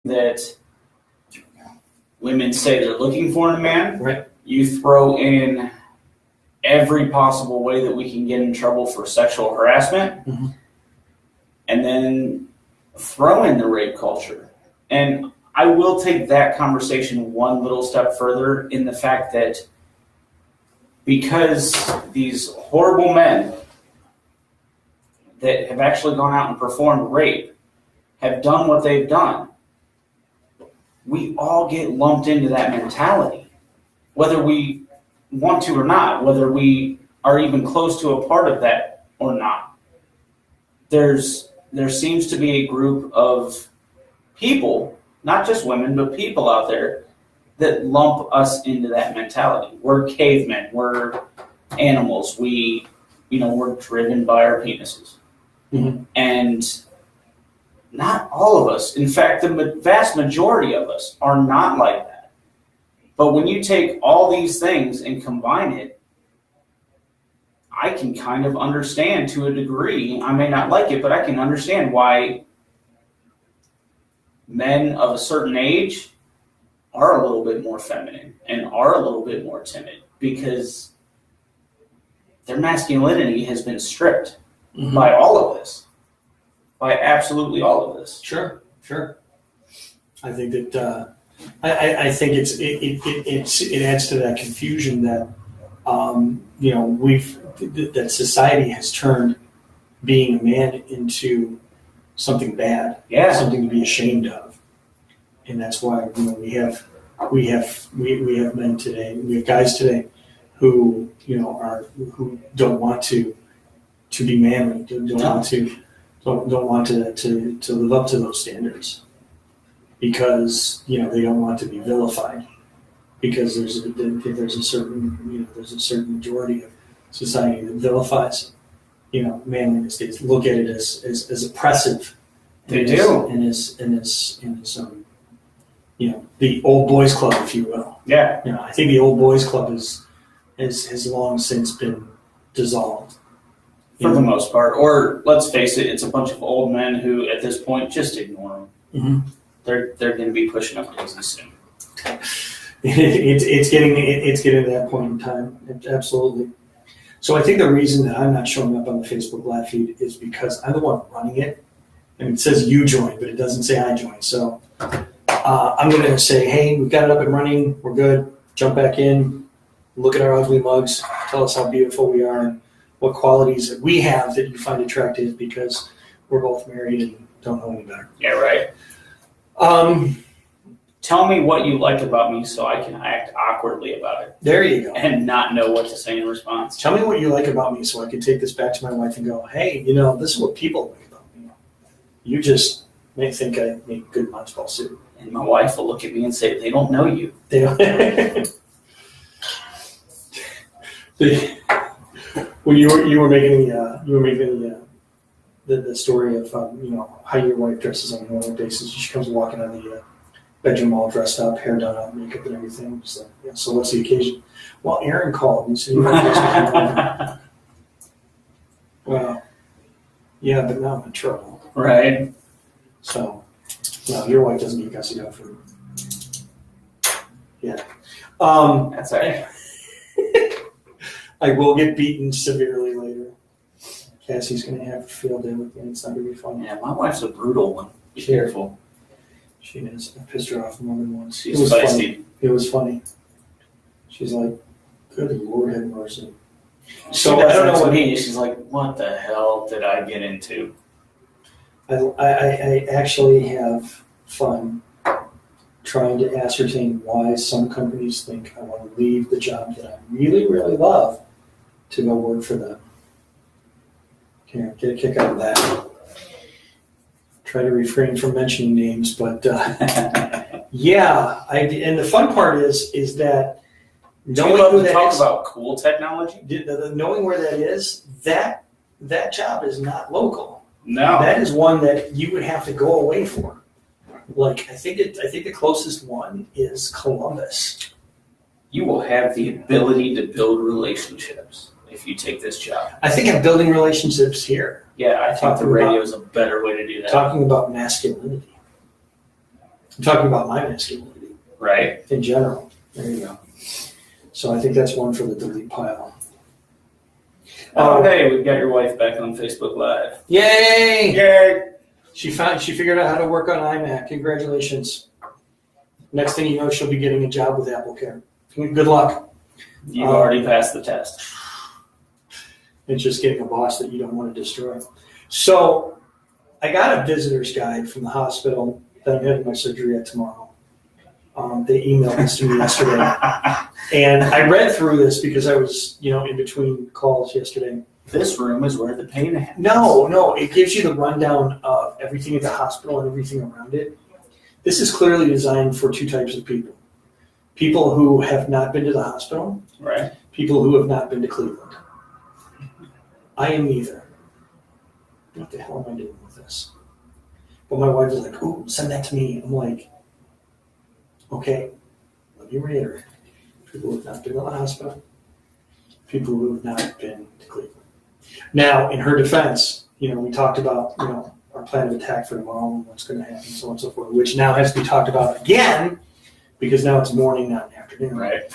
that women say they're looking for in a man. Right. You throw in every possible way that we can get in trouble for sexual harassment, and then throw in the rape culture. And I will take that conversation one little step further in the fact that because these horrible men that have actually gone out and performed rape have done what they've done, we all get lumped into that mentality, whether we want to or not, whether we are even close to a part of that or not. There seems to be a group of people, not just women, but people out there that lump us into that mentality. We're cavemen. We're animals. We're driven by our penises. And not all of us, in fact, the vast majority of us are not like that. But when you take all these things and combine it, I can kind of understand to a degree. I may not like it, but I can understand why men of a certain age are a little bit more feminine and are a little bit more timid because their masculinity has been stripped by all of this, by absolutely all of this. Sure. I think that I think it adds to that confusion that that society has turned being a man into something bad, something to be ashamed of, and that's why we have men today, we have guys today who who don't want to be manly, don't want to live up to those standards because they don't want to be vilified because there's a certain majority of society that vilifies manliness. They look at it as oppressive. They do, and is the old boys club, if you will. Yeah. I think the old boys club has long since been dissolved. For the most part. Or, let's face it, it's a bunch of old men who, at this point, just ignore them. They're going to be pushing up daisies soon. It's getting to that point in time. Absolutely. So I think the reason that I'm not showing up on the Facebook Live feed is because I'm the one running it. And it says you joined, but it doesn't say I joined. So I'm going to say, hey, we've got it up and running. We're good. Jump back in. Look at our ugly mugs. Tell us how beautiful we are and what qualities that we have that you find attractive because we're both married and don't know any better. Yeah, right. Tell me what you like about me so I can act awkwardly about it. There you go. And not know what to say in response. Tell me what you like about me so I can take this back to my wife and go, hey, this is what people like about me. You just may think I make good matchball soup. And my wife will look at me and say, they don't know you. They don't. When you were making the story of how your wife dresses on a normal basis. She comes walking out of the bedroom all dressed up, hair done up, makeup and everything. Just like, so what's the occasion? Well, Aaron called and said, well, yeah, but now I'm in trouble. Right. So, no, your wife doesn't get gussy dog food. Yeah. That's all right. I will get beaten severely later. Cassie's going to have a field day with me. It's not going to be fun. Yeah, my wife's a brutal one. Be careful. She is. I pissed her off more than once. She's spicy. Funny. It was funny. She's like, good Lord have mercy. So I don't know what me. She's like, what the hell did I get into? I actually have fun trying to ascertain why some companies think I want to leave the job that I really, really love to go work for them. Here, get a kick out of that. Try to refrain from mentioning names, but yeah. And the fun part is that knowing who that talk about cool technology. Knowing where that is, that job is not local. No, that is one that you would have to go away for. Like I think the closest one is Columbus. You will have the ability to build relationships if you take this job. I think I'm building relationships here. Yeah, I think the radio is a better way to do that. Talking about masculinity. I'm talking about my masculinity. Right. In general. There you go. So I think that's one for the delete pile. Oh, hey, we've got your wife back on Facebook Live. Yay! Yay! She figured out how to work on iMac. Congratulations. Next thing you know, she'll be getting a job with AppleCare. Good luck. You've already passed the test. It's just getting a boss that you don't want to destroy. So I got a visitor's guide from the hospital that I'm having my surgery at tomorrow. They emailed this to me yesterday. And I read through this because I was, in between calls yesterday. This room is where the pain happens. No, it gives you the rundown of everything at the hospital and everything around it. This is clearly designed for two types of people. People who have not been to the hospital. Right. People who have not been to Cleveland. I am neither. What the hell am I doing with this? But my wife is like, "Ooh, send that to me." I'm like, okay, let me reiterate. People who have not been to the hospital. People who have not been to Cleveland. Now, in her defense, we talked about, our plan of attack for tomorrow and what's going to happen, so on and so forth, which now has to be talked about again because now it's morning, not afternoon. Right.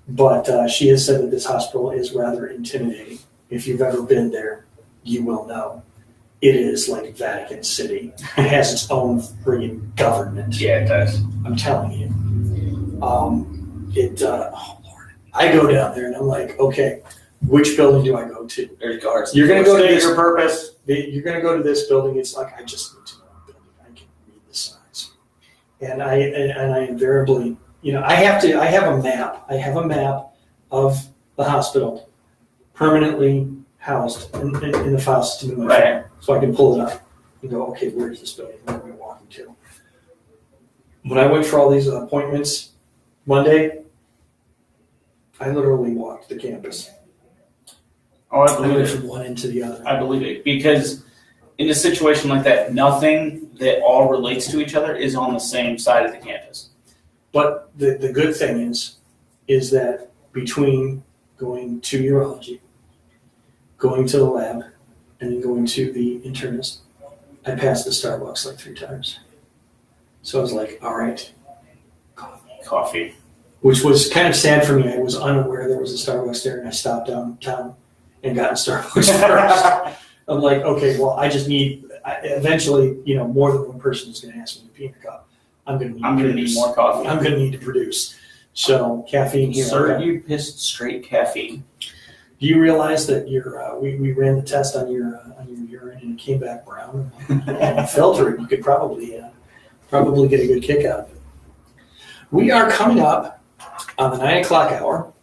But she has said that this hospital is rather intimidating. If you've ever been there, you will know. It is like Vatican City. It has its own friggin' government. Yeah, it does. I'm telling you. Oh Lord. I go down there and I'm like, okay, which building do I go to? There's guards. You're going to go to your purpose. You're going to go to this building. It's like, I just need to know the building. I can read the signs. And I invariably, I have a map. I have a map of the hospital permanently housed in the file system in my phone. So I can pull it up and go, okay, where is this building? Where am I walking to? When I went for all these appointments Monday, I literally walked the campus. Oh, I believe it. From one end to the other. I believe it. Because in a situation like that, nothing that all relates to each other is on the same side of the campus. But the good thing is that between going to urology, going to the lab, and then going to the internist, I passed the Starbucks like 3 times. So I was like, all right, Coffee. Which was kind of sad for me. I was unaware there was a Starbucks there, and I stopped downtown and got a Starbucks first. I'm like, okay, well, I just need, eventually, more than one person is going to ask me to pee in a cup. I'm going to need more coffee. I'm going to need to produce. So caffeine here. Sir, you pissed straight caffeine. Do you realize that we ran the test on your urine and it came back brown? And you filter it, you could probably get a good kick out of it. We are coming up on the 9 o'clock hour.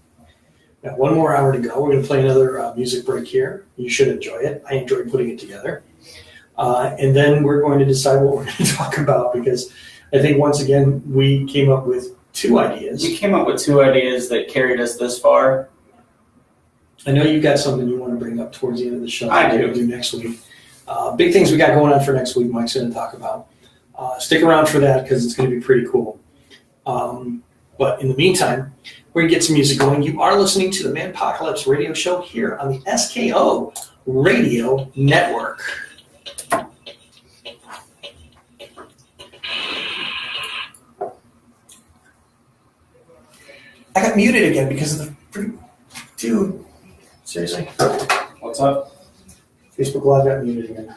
Got 1 more hour to go. We're going to play another music break here. You should enjoy it. I enjoyed putting it together. And then we're going to decide what we're going to talk about because I think once again we came up with 2 ideas. We came up with 2 ideas that carried us this far. I know you've got something you want to bring up towards the end of the show. I do. We'll do next week. Big things we got going on for next week. Mike's going to talk about. Stick around for that because it's going to be pretty cool. But in the meantime, we're going to get some music going. You are listening to the Manpocalypse Radio Show here on the SKO Radio Network. I got muted again because of the... Dude, seriously? What's up? Facebook Live got muted again.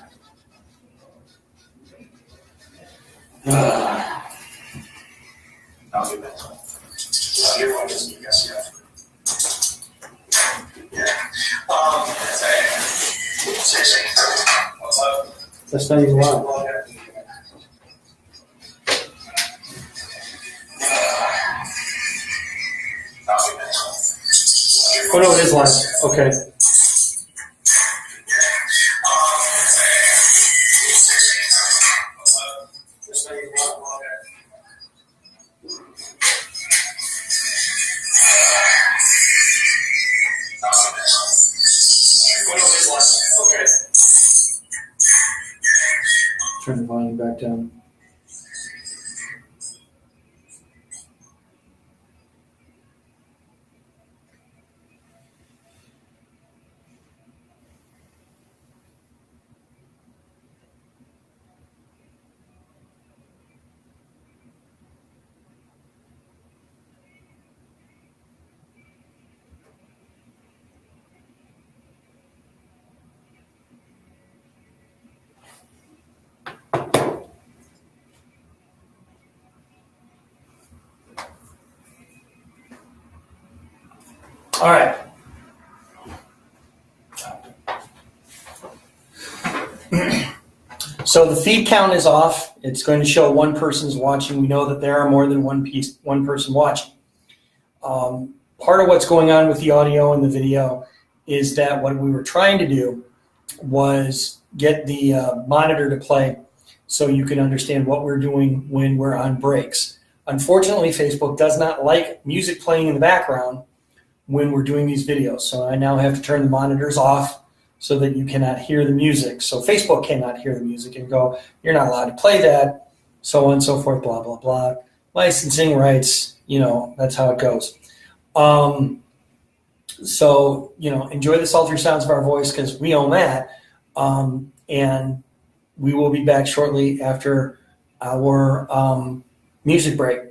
I'll do that. Your phone doesn't guess yet. Yeah. Seriously. What's up? That's not even live. Oh no, it is live. Okay. Turn the volume back down. All right. So the feed count is off. It's going to show one person's watching. We know that there are more than one person watching. Part of what's going on with the audio and the video is that what we were trying to do was get the monitor to play so you can understand what we're doing when we're on breaks. Unfortunately, Facebook does not like music playing in the background when we're doing these videos. So I now have to turn the monitors off so that you cannot hear the music. So Facebook cannot hear the music and go, you're not allowed to play that, so on and so forth, blah, blah, blah. Licensing rights, that's how it goes. So, enjoy the sultry sounds of our voice because we own that. And we will be back shortly after our music break.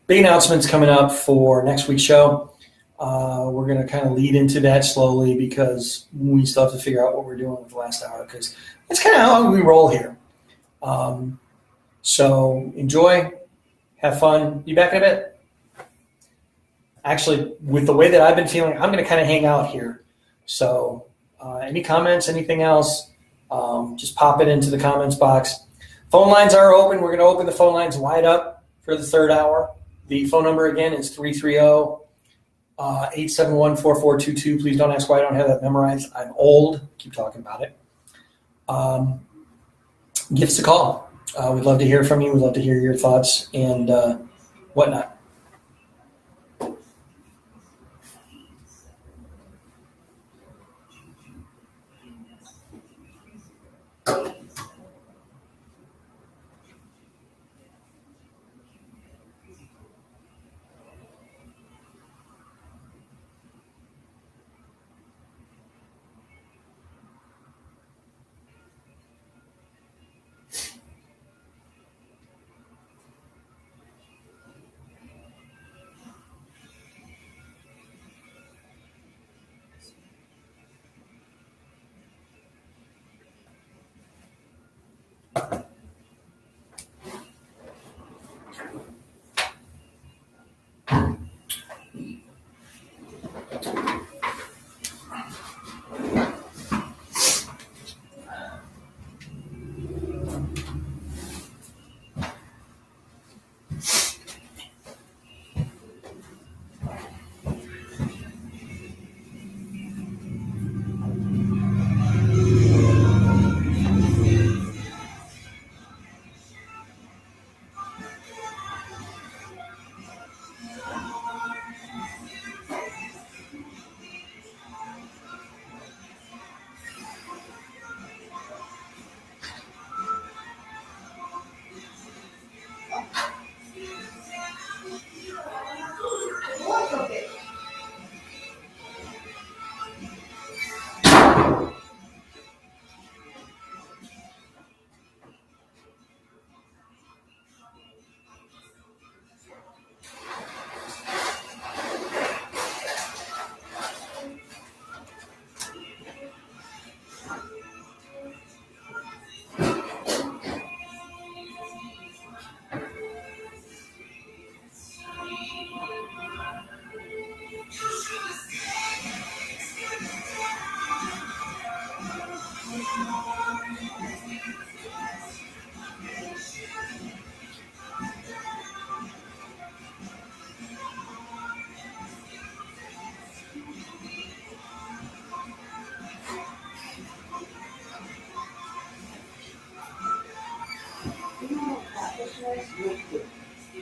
Big announcements coming up for next week's show. We're going to kind of lead into that slowly because we still have to figure out what we're doing with the last hour because that's kind of how we roll here. So enjoy, have fun, be back in a bit. Actually, with the way that I've been feeling, I'm going to kind of hang out here. So any comments, anything else, just pop it into the comments box. Phone lines are open. We're going to open the phone lines wide up for the third hour. The phone number again is 330-871-4422. Please don't ask why I don't have that memorized. I'm old. Keep talking about it. Give us a call. We'd love to hear from you. We'd love to hear your thoughts and whatnot.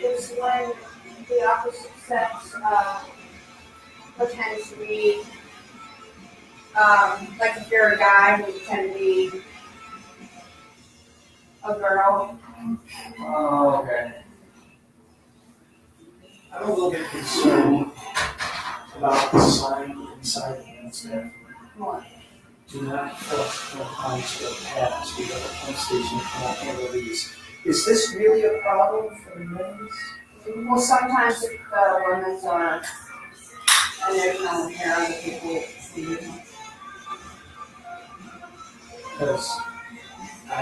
Is when the opposite sex pretends to be, like if you're a guy, we pretend to be a girl. Oh, okay. I'm a little bit concerned about the sign inside the handstand. What? Do not put on to pads. We have a pump station that cannot handle these. Is this really a problem for the men's? Well, sometimes if the women's are, and there's no hair on the people who use them. Because I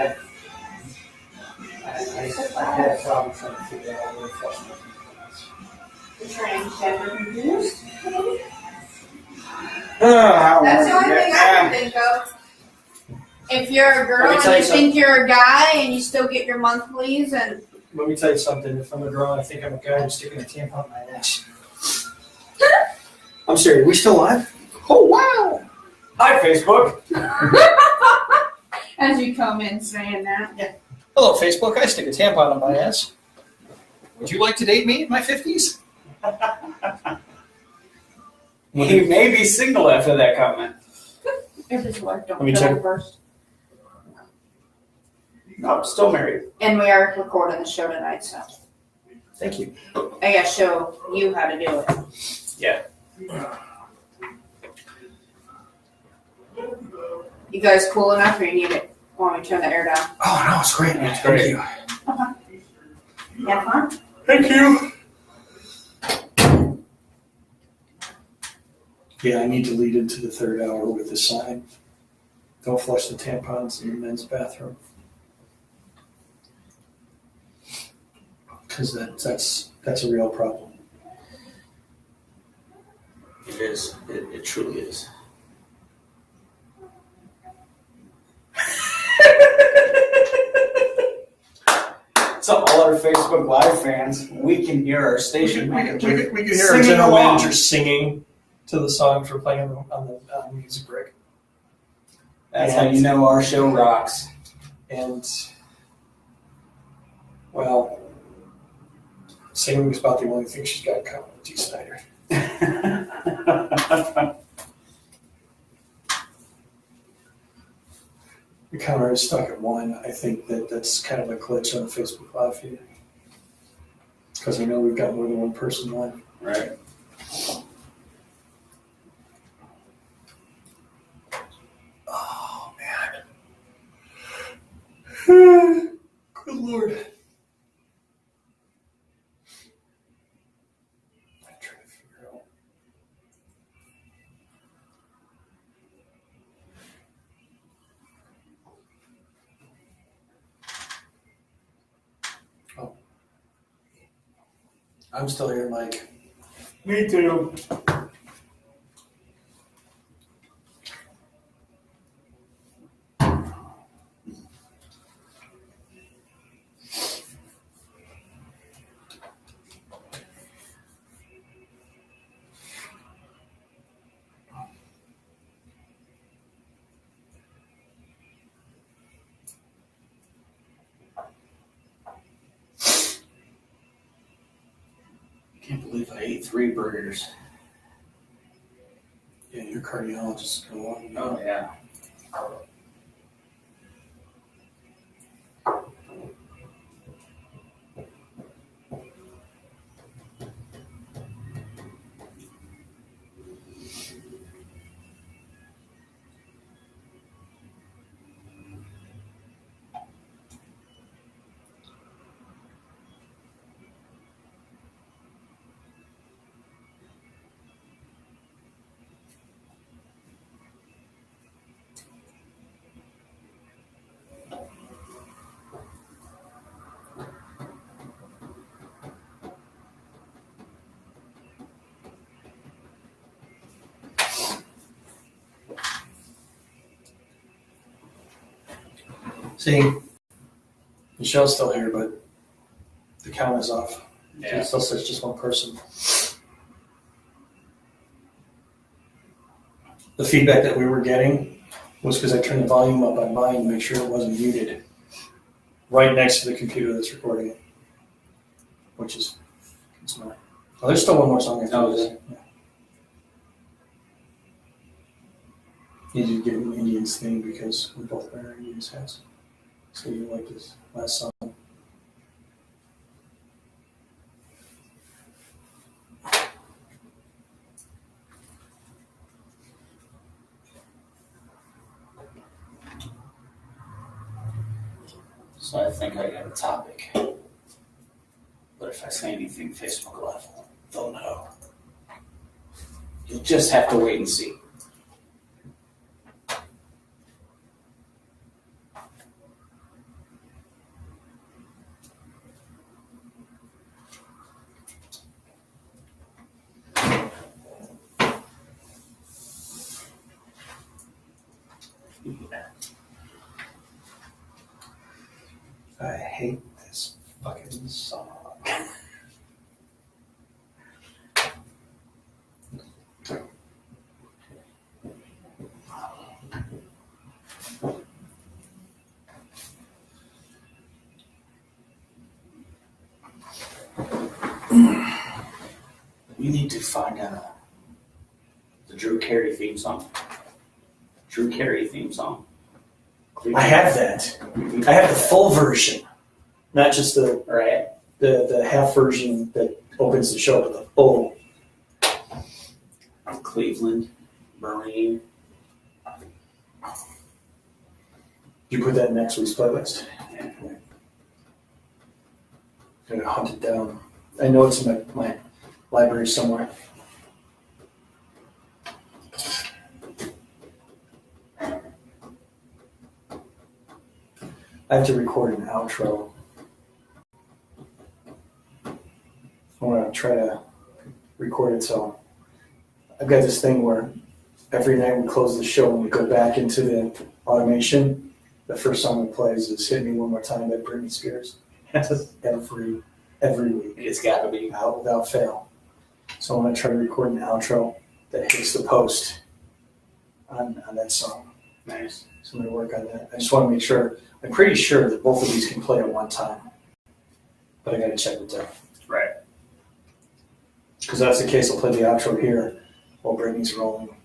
had a problem trying to figure out where flush was. The transgender confused. That's That's the only thing I can think of. If you're a girl and you think you're a guy and you still get your monthlies and... Let me tell you something. If I'm a girl and I think I'm a guy, I'm sticking a tampon in my ass. I'm serious. We still live? Oh, wow. Hi, Facebook. As you come in saying that. Yeah. Hello, Facebook. I stick a tampon in my ass. Would you like to date me in my 50s? He may be single after that comment. If his wife don't Let me kill check. him first. No, still married. And we are recording the show tonight, so Thank you. I gotta show you how to do it. Yeah. You guys cool enough or you need it? Want me to turn the air down? Oh, no, it's great. It's great. Thank you. Have fun? Thank you. Yeah, I need to lead into the third hour with a sign. Don't flush the tampons in the men's bathroom. Because that's a real problem. It is. It truly is. So all our Facebook Live fans, we can hear our station manager. We can hear our general manager singing to the songs we're playing on the music break. That's how you know our show rocks. And, well, singing is about the only thing she's got in common with Dee Snyder. The counter is stuck at 1. I think that's kind of a glitch on the Facebook Live feed. Because I know we've got more than one person on. Right. Oh, man. Good Lord. I'm trying to figure out. Oh. I'm still here, Mike. Me too. I can't believe I ate 3 burgers. Yeah, your cardiologist is going to want you. Oh, yeah. See, Michelle's still here, but the count is off. Yeah. It still says just one person. The feedback that we were getting was because I turned the volume up on mine to make sure it wasn't muted right next to the computer that's recording it, which is smart. Oh, there's still one more song after Oh, this. Yeah. Needed to get an Indians thing because we both wear Indians hats. So you like this last song. So I think I got a topic. But if I say anything Facebook Live, they'll know. You'll just have to wait and see. hate this fucking song. We need to find the Drew Carey theme song. Drew Carey theme song. I have that. I have the full version, not just the half version that opens the show, but the full. Cleveland, Marine. You put that in next week's playlist. Yeah. I'm gonna hunt it down. I know it's in my library somewhere. I have to record an outro. I want to try to record it, so I've got this thing where every night we close the show and we go back into the automation. The first song that plays is "Hit Me One More Time" by Britney Spears. Every week. It's got to be. Out without fail. So I'm going to try to record an outro that hits the post on that song. Nice. So I'm going to work on that. I just want to make sure. I'm pretty sure that both of these can play at one time. But I got to check with them. Right. Because that's the case, I'll play the outro here while Brittany's rolling.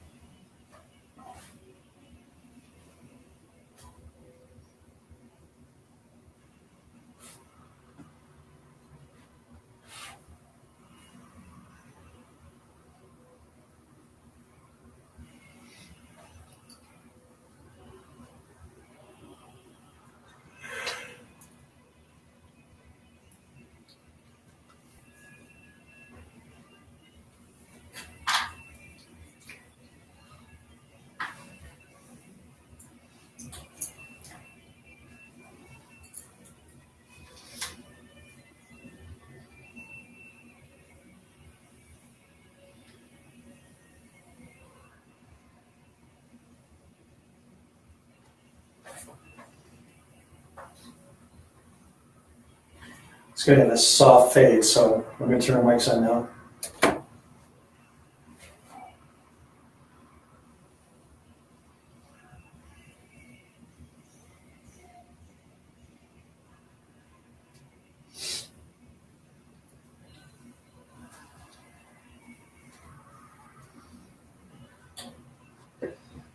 It's going to have a soft fade, so we're going to turn our mics on now.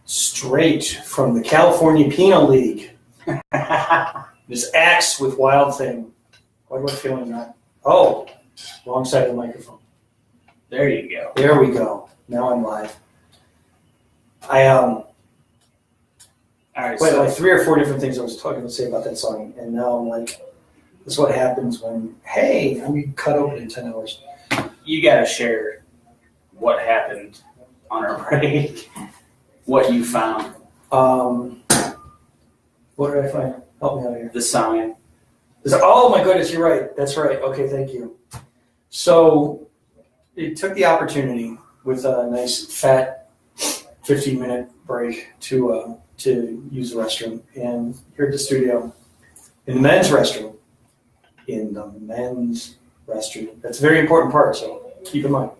Straight from the California Penal League. This Axe with Wild Thing. Why do I feel I'm not? Oh, wrong side of the microphone. There you go. There we go. Now I'm live. All right. Wait, So like 3 or 4 different things I was talking to say about that song, and now I'm like, this is what happens when, hey, I'm being cut open in 10 hours. you got to share what happened on our break. What you found. What did I find? Help me out here. The sign. Oh my goodness, you're right. That's right. Okay, thank you. So it took the opportunity with a nice fat 15-minute break to use the restroom. And here at the studio, in the men's restroom, that's a very important part, so keep in mind.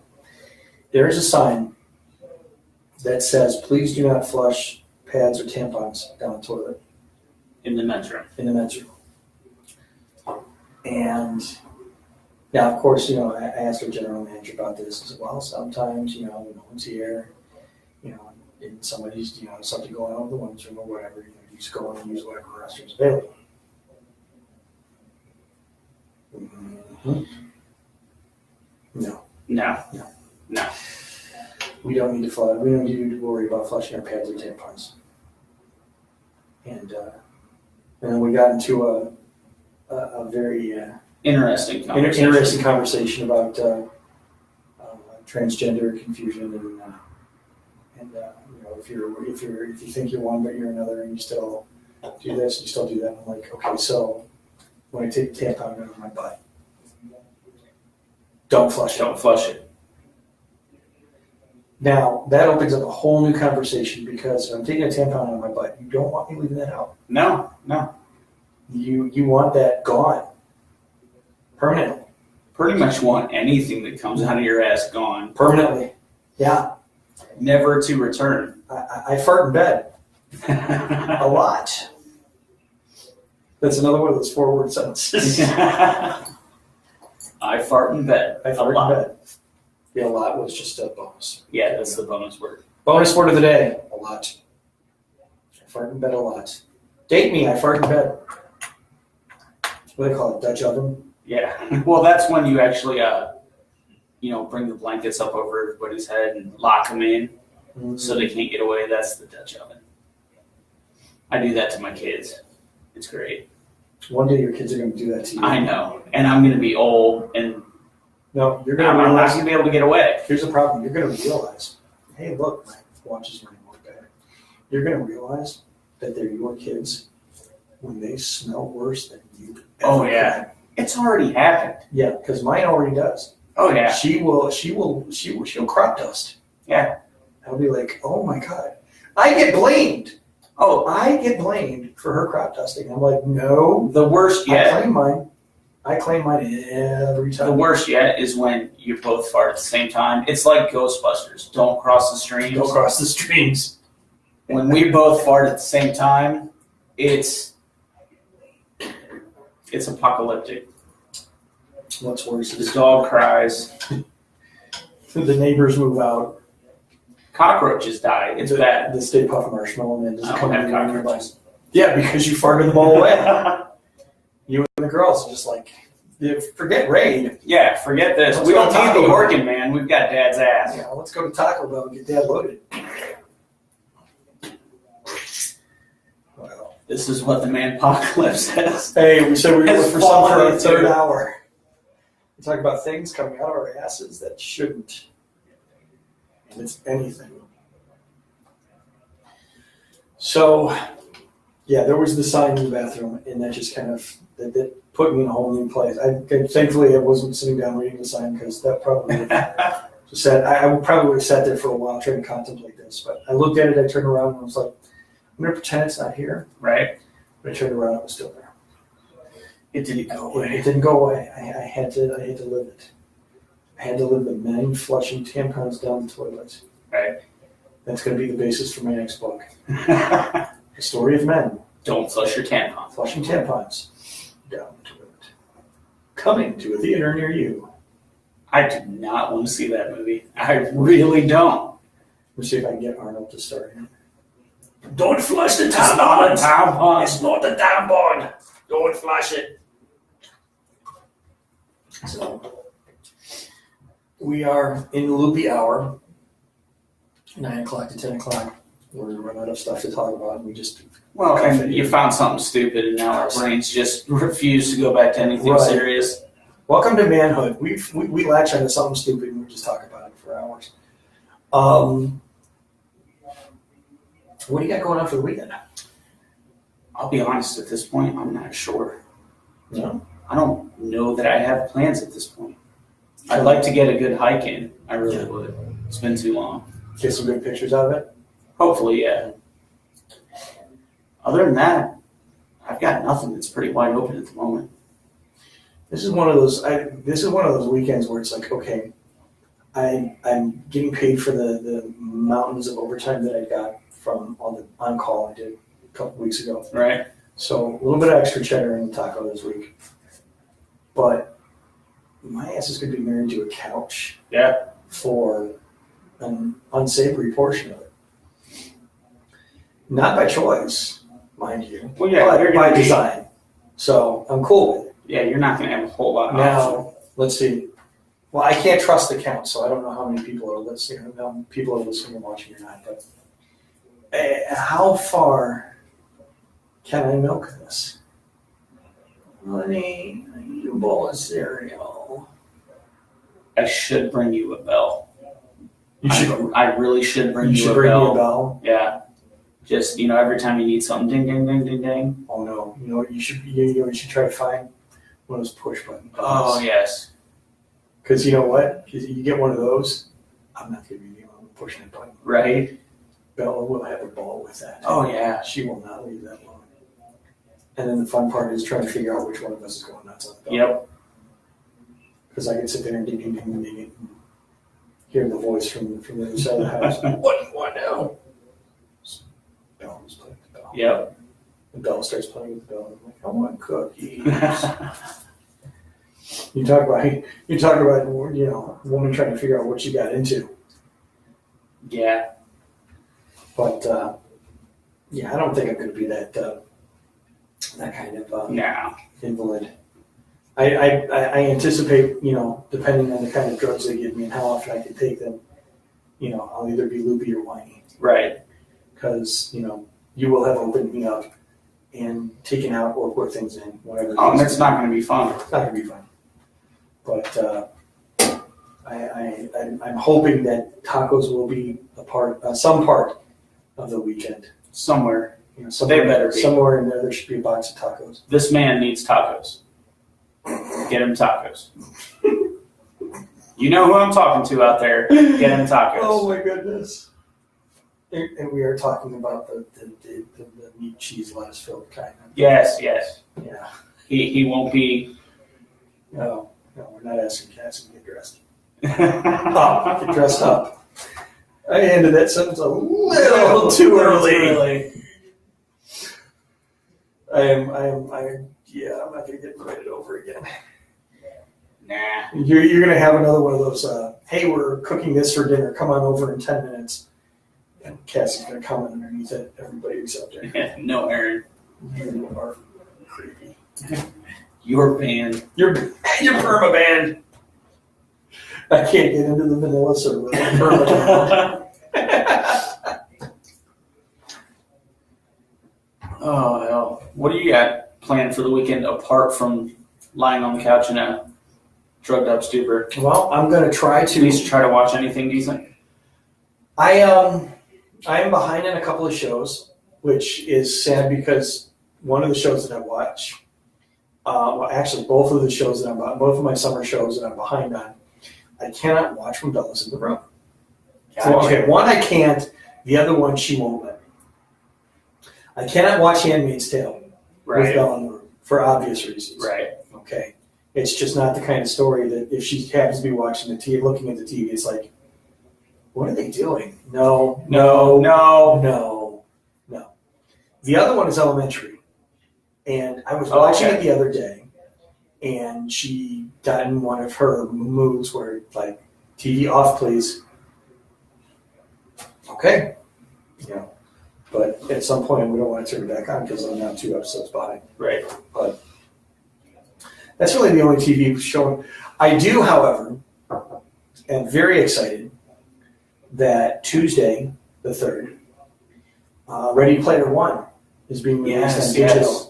There is a sign that says, please do not flush pads or tampons down the toilet. In the men's room. In the men's room. And now, of course, I asked our general manager about this as well. Sometimes, no one's here, and somebody's, something going on with the women's room or whatever, you just go in and use whatever restroom's available. Mm-hmm. No. We don't need to flush. We don't need to worry about flushing our pads or tampons. And then we got into a very Interesting conversation. interesting conversation about transgender confusion and if you think you're one but you're another and you still do this, you still do that. I'm like, okay, so when I take the tampon out of my butt, don't flush it. Now that opens up a whole new conversation because if I'm taking a tampon out of my butt, you don't want me leaving that out. No. You want that gone permanently. Pretty much want anything that comes out of your ass gone. Permanently. Yeah. Never to return. I fart in bed a lot. That's another one of those 4-word sentences. I fart in bed. I fart in bed. Yeah, a lot was just a bonus. Yeah, that's the bonus word. Bonus word of the day. A lot. I fart in bed a lot. Date me, I fart in bed. What do they call it? Dutch oven? Yeah. Well, that's when you actually, bring the blankets up over everybody's head and lock them in so they can't get away. That's the Dutch oven. I do that to my kids. It's great. One day your kids are going to do that to you. I know. And I'm going to be old and no, you're going I'm to not realize. going to be able to get away. Here's the problem. You're going to realize, hey, look, my watch is running more better. You're going to realize that they're your kids when they smell worse than you. Oh, yeah. It's already happened. Yeah, because mine already does. Oh, yeah. She'll crop dust. Yeah. I'll be like, oh my God. I get blamed. Oh, I get blamed for her crop dusting. I'm like, no. The worst yet. I claim mine every time. The worst yet is when you both fart at the same time. It's like Ghostbusters. Don't cross the streams. Go across the streams. When we both fart at the same time, it's apocalyptic. What's worse The is dog cries. the neighbors move out. Cockroaches die. It's bad. The Stay Puft Marshmallow Man doesn't I come don't in have nearby. cockroaches. Yeah, because you farted them all away. You and the girls are just like, forget raid. Yeah, forget this. Let's We go don't to need Taco the Bell. organ, man. We've got Dad's ass. Yeah, let's go to Taco Bell and get Dad loaded. Well, This is what the Manpocalypse says. hey, we said we were It's for some for our falling third into- hour. We talk about things coming out of our asses that shouldn't. And it's anything. So, yeah, there was the sign in the bathroom, and that just kind of that put me in a whole new place. Thankfully, I wasn't sitting down reading the sign because that probably just said I would probably have sat there for a while trying to contemplate this. But I looked at it, I turned around, and I was like, I'm going to pretend it's not here. Right? But I turned around, it was still there. It didn't go away. It didn't go away. I had to live it. I had to live the men flushing tampons down the toilet. Right? That's going to be the basis for my next book. The story of men Don't flush your tampon. flushing tampons down the toilet. Coming to a theater near you. I do not want to see that movie. I really don't. Let's see if I can get Arnold to start in. Don't flush the It's not a tampons! tampon. It's not a tampon! Don't flush it! So, we are in the loopy hour, 9 o'clock to 10 o'clock. We're running out of stuff to talk about, and we just... Well, and you found something stupid, and now our brains just refuse to go back to anything Right. serious. Welcome to manhood. We latch onto something stupid, and we just talk about it for hours. What do you got going on for the weekend? I'll be honest, at this point, I'm not sure. No? I don't know that I have plans at this point. I'd like to get a good hike in. I really would. It's been too long. Get some good pictures out of it? Hopefully, yeah. Other than that, I've got nothing that's pretty wide open at the moment. This is one of those weekends where it's like, okay, I'm getting paid for the mountains of overtime that I got from all the on-call I did a couple weeks ago. Right? So a little bit of extra cheddar in the taco this week. But my ass is going to be married to a couch for an unsavory portion of it. Not by choice, mind you, Well, yeah, but you're by gonna be- design. So I'm cool with it. Yeah, you're not going to have a whole lot of options. Now, let's see. Well, I can't trust the count, so I don't know how many people are listening and watching or not. But how far can I milk this? Honey, I need a bowl of cereal. I should bring you a bell. You should. I really should bring You you should a bring bell. me a bell. Yeah. Just, every time you need something, ding, ding, ding, ding, ding. Oh no! You know what? You should try to find one of those push button bells. Oh, yes. Because you know what? Because you get one of those, I'm not going to be the one pushing the button. Right? Bella will have a ball with that. Oh, yeah. She will not leave that alone. And then the fun part is trying to figure out which one of us is going nuts on the bell. Yep. Because I can sit there and ding and hear the voice from the other side of the house. What do you want now? Bell is playing with the bell. Yep. The bell starts playing with the bell. I'm like, I want cookies. You talk about a woman trying to figure out what she got into. Yeah. But I don't think I'm going to be that kind of No. invalid. I anticipate, depending on the kind of drugs they give me and how often I can take them, I'll either be loopy or whiny. Right. Because, you will have opened me up and taken out or put things in, whatever. Oh, and that's not going to be fun. It's not going to be fun. But I'm hoping that tacos will be some part of the weekend. Somewhere. Somewhere, They better be. Somewhere in there should be a box of tacos. This man needs tacos. Get him tacos. You know who I'm talking to out there. Get him tacos. Oh my goodness. And we are talking about the meat, cheese, lettuce filled kind. Yes. Yeah. He won't be. No, we're not asking Cassie to get dressed. Get dressed up. I ended that sentence a little too early. I'm not gonna get invited over again. Nah. You're gonna have another one of those. Hey, we're cooking this for dinner. Come on over in 10 minutes. And Cassie's gonna comment underneath it. Everybody except her. No, Aaron. You are creepy. You're banned. You're perma banned. I can't get into the vanilla server. I'm perma banned. Oh hell! What do you got planned for the weekend apart from lying on the couch in a drugged up stupor? Well, I'm gonna try to. At least try to watch anything decent. I am behind on a couple of shows, which is sad because one of the shows that I watch, actually both of the shows that both of my summer shows that I'm behind on, I cannot watch when Bella's in the room. Gotcha. Okay, one I can't, the other one she won't let me. I cannot watch Handmaid's Tale with Bella in the room for obvious reasons. Right. Okay, it's just not the kind of story that if she happens to be watching the TV, looking at the TV, it's like, what are they doing? No. The other one is Elementary. And I was watching it the other day, and she got in one of her moods where, like, TV off, please. Okay. But at some point, we don't want to turn it back on because I'm now 2 episodes behind. Right. But that's really the only TV show. I do, however, am very excited that Tuesday, the 3rd, Ready Player One is being released on digital.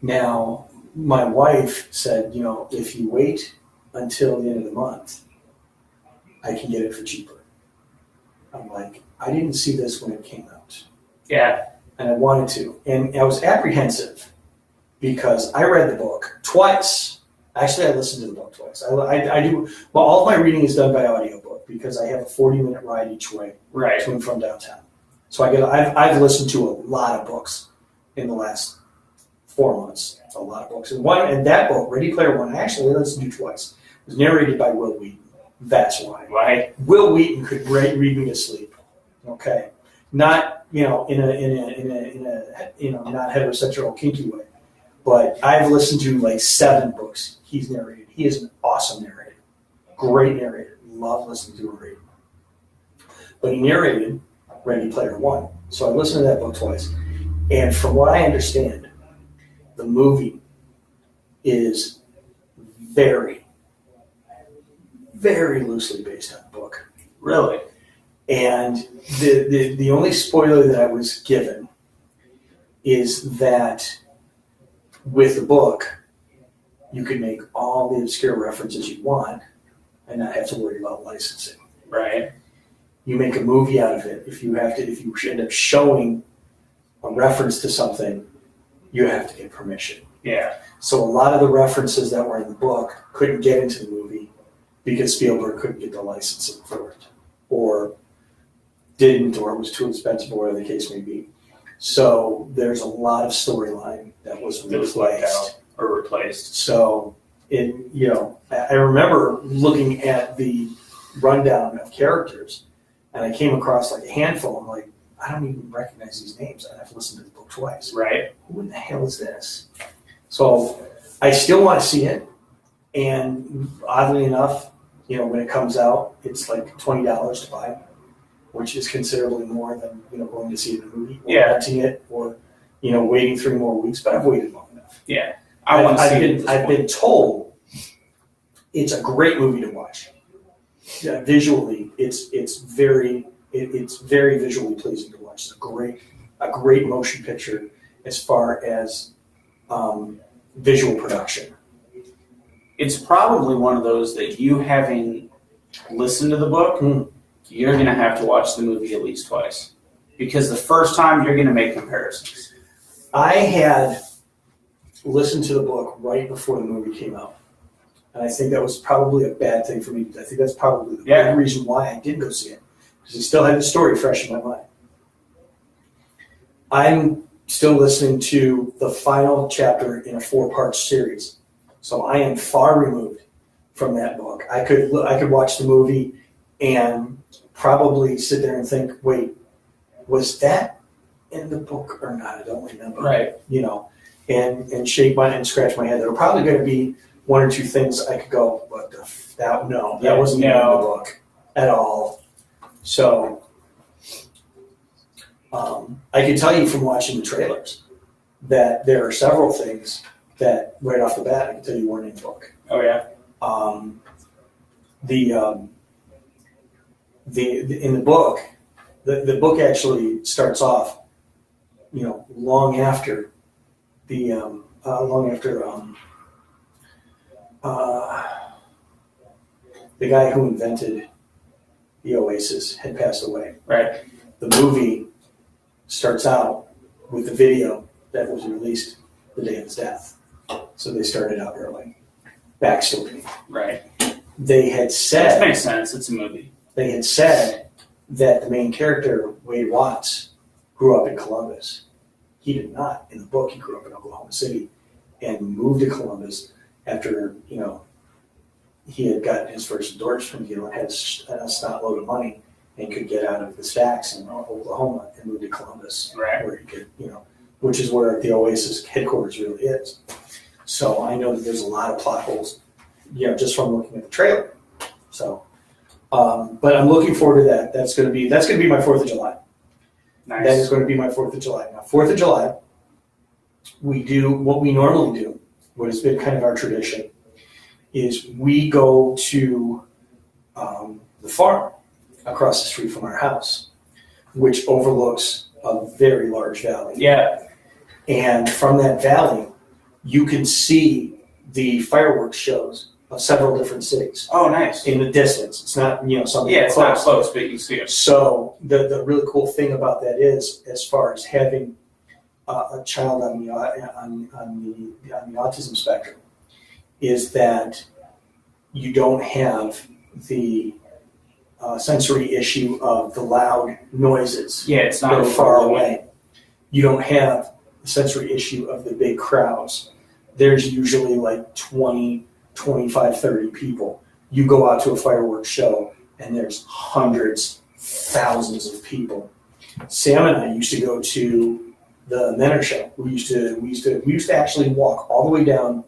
Now, my wife said, if you wait until the end of the month, I can get it for cheaper. I'm like, I didn't see this when it came out. Yeah. And I wanted to. And I was apprehensive because I read the book twice. Actually, I listened to the book twice. I do. Well, all of my reading is done by audiobook because I have a 40-minute ride each way to and from downtown. So I've listened to a lot of books in the last 4 months. A lot of books. And that book, Ready Player One, I actually listened to twice. It was narrated by Will Wheaton. That's why. Right. Will Wheaton could read me to sleep. Okay. Not in a not heterosexual kinky way. But I've listened to like 7 books he's narrated. He is an awesome narrator. Great narrator. Love listening to him read. But he narrated Ready Player One. So I listened to that book twice. And from what I understand, the movie is very, very loosely based on the book. Really? And the only spoiler that I was given is that with the book, you can make all the obscure references you want and not have to worry about licensing. Right. You make a movie out of it. If you end up showing a reference to something, you have to get permission. Yeah. So a lot of the references that were in the book couldn't get into the movie because Spielberg couldn't get the licensing for it, or didn't, or it was too expensive, or whatever the case may be. So there's a lot of storyline that was replaced. So I remember looking at the rundown of characters, and I came across like a handful. I'm like, I don't even recognize these names. I have to listen to the book twice. Right. Who in the hell is this? So I still want to see it. And oddly enough, when it comes out, it's like $20 to buy, which is considerably more than, going to see it in a movie or renting it or, waiting 3 more weeks. But I've waited long enough. Yeah. I've been told it's a great movie to watch. Yeah, visually, it's very visually pleasing to watch. It's a great motion picture as far as visual production. It's probably one of those that you, having listened to the book, you're going to have to watch the movie at least twice. Because the first time, you're going to make comparisons. I had listened to the book right before the movie came out. And I think that was probably a bad thing for me. I think that's probably the big reason why I did go see it. Because I still had the story fresh in my mind. I'm still listening to the final chapter in a 4-part series. So I am far removed from that book. I could watch the movie and probably sit there and think, wait, was that in the book or not? I don't remember. Right. And shake my and scratch my head. There are probably going to be 1 or 2 things I could go, but that wasn't in the book at all. So I can tell you from watching the trailers that there are several things that right off the bat I can tell you weren't in the book. Oh yeah. In the book, the book actually starts off, long after the guy who invented the Oasis had passed away. Right. The movie starts out with the video that was released the day of his death. So they started out early. Backstory. Right. They had said... That makes sense. It's a movie. They had said that the main character, Wade Watts, grew up in Columbus. He did not. In the book, he grew up in Oklahoma City and moved to Columbus after, he had gotten his first endorsement deal and had a snot load of money and could get out of the stacks in Oklahoma and move to Columbus. Right. Where he could, which is where the Oasis headquarters really is. So I know that there's a lot of plot holes, just from looking at the trailer. So, but I'm looking forward to that. That's going to be my 4th of July. Nice. That is going to be my 4th of July. Now, 4th of July, we do what we normally do, what has been kind of our tradition, is we go to the farm across the street from our house, which overlooks a very large valley. Yeah. And from that valley, you can see the fireworks shows of several different cities. Oh, nice. In the distance. It's not, something it's close. not close, but you can see it. So the really cool thing about that is, as far as having a child on the autism spectrum, is that you don't have the sensory issue of the loud noises. Yeah, it's not that are far away. You don't have the sensory issue of the big crowds. There's usually like 20, 25, 30 people. You go out to a fireworks show and there's hundreds, thousands of people. Sam and I used to go to the Menor show. We used to actually walk all the way down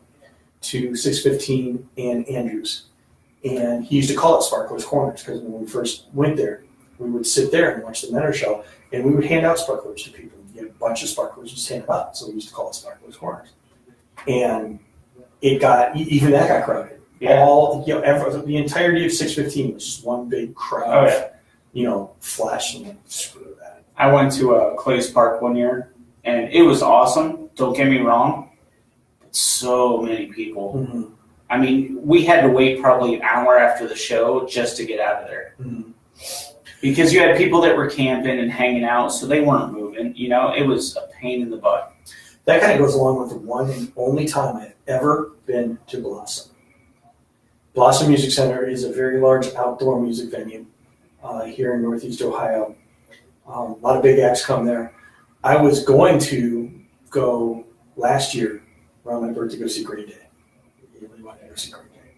to 615 and Andrews. And he used to call it Sparklers Corners because when we first went there, we would sit there and watch the Menor show and we would hand out sparklers to people. We'd get a bunch of sparklers, just hand them out. So we used to call it Sparklers Corners. And even that got crowded. Yeah. The entirety of 615 was just one big crowd. Oh, yeah. Flashing and screw that. I went to Clay's Park one year, and it was awesome. Don't get me wrong. But so many people. Mm-hmm. I mean, we had to wait probably an hour after the show just to get out of there. Mm-hmm. Because you had people that were camping and hanging out, so they weren't moving. It was a pain in the butt. That kind of goes along with the one and only time I've ever been to Blossom. Blossom Music Center is a very large outdoor music venue here in Northeast Ohio. A lot of big acts come there. I was going to go last year around my birthday to go see Green Day. Really wanted to go see Green Day.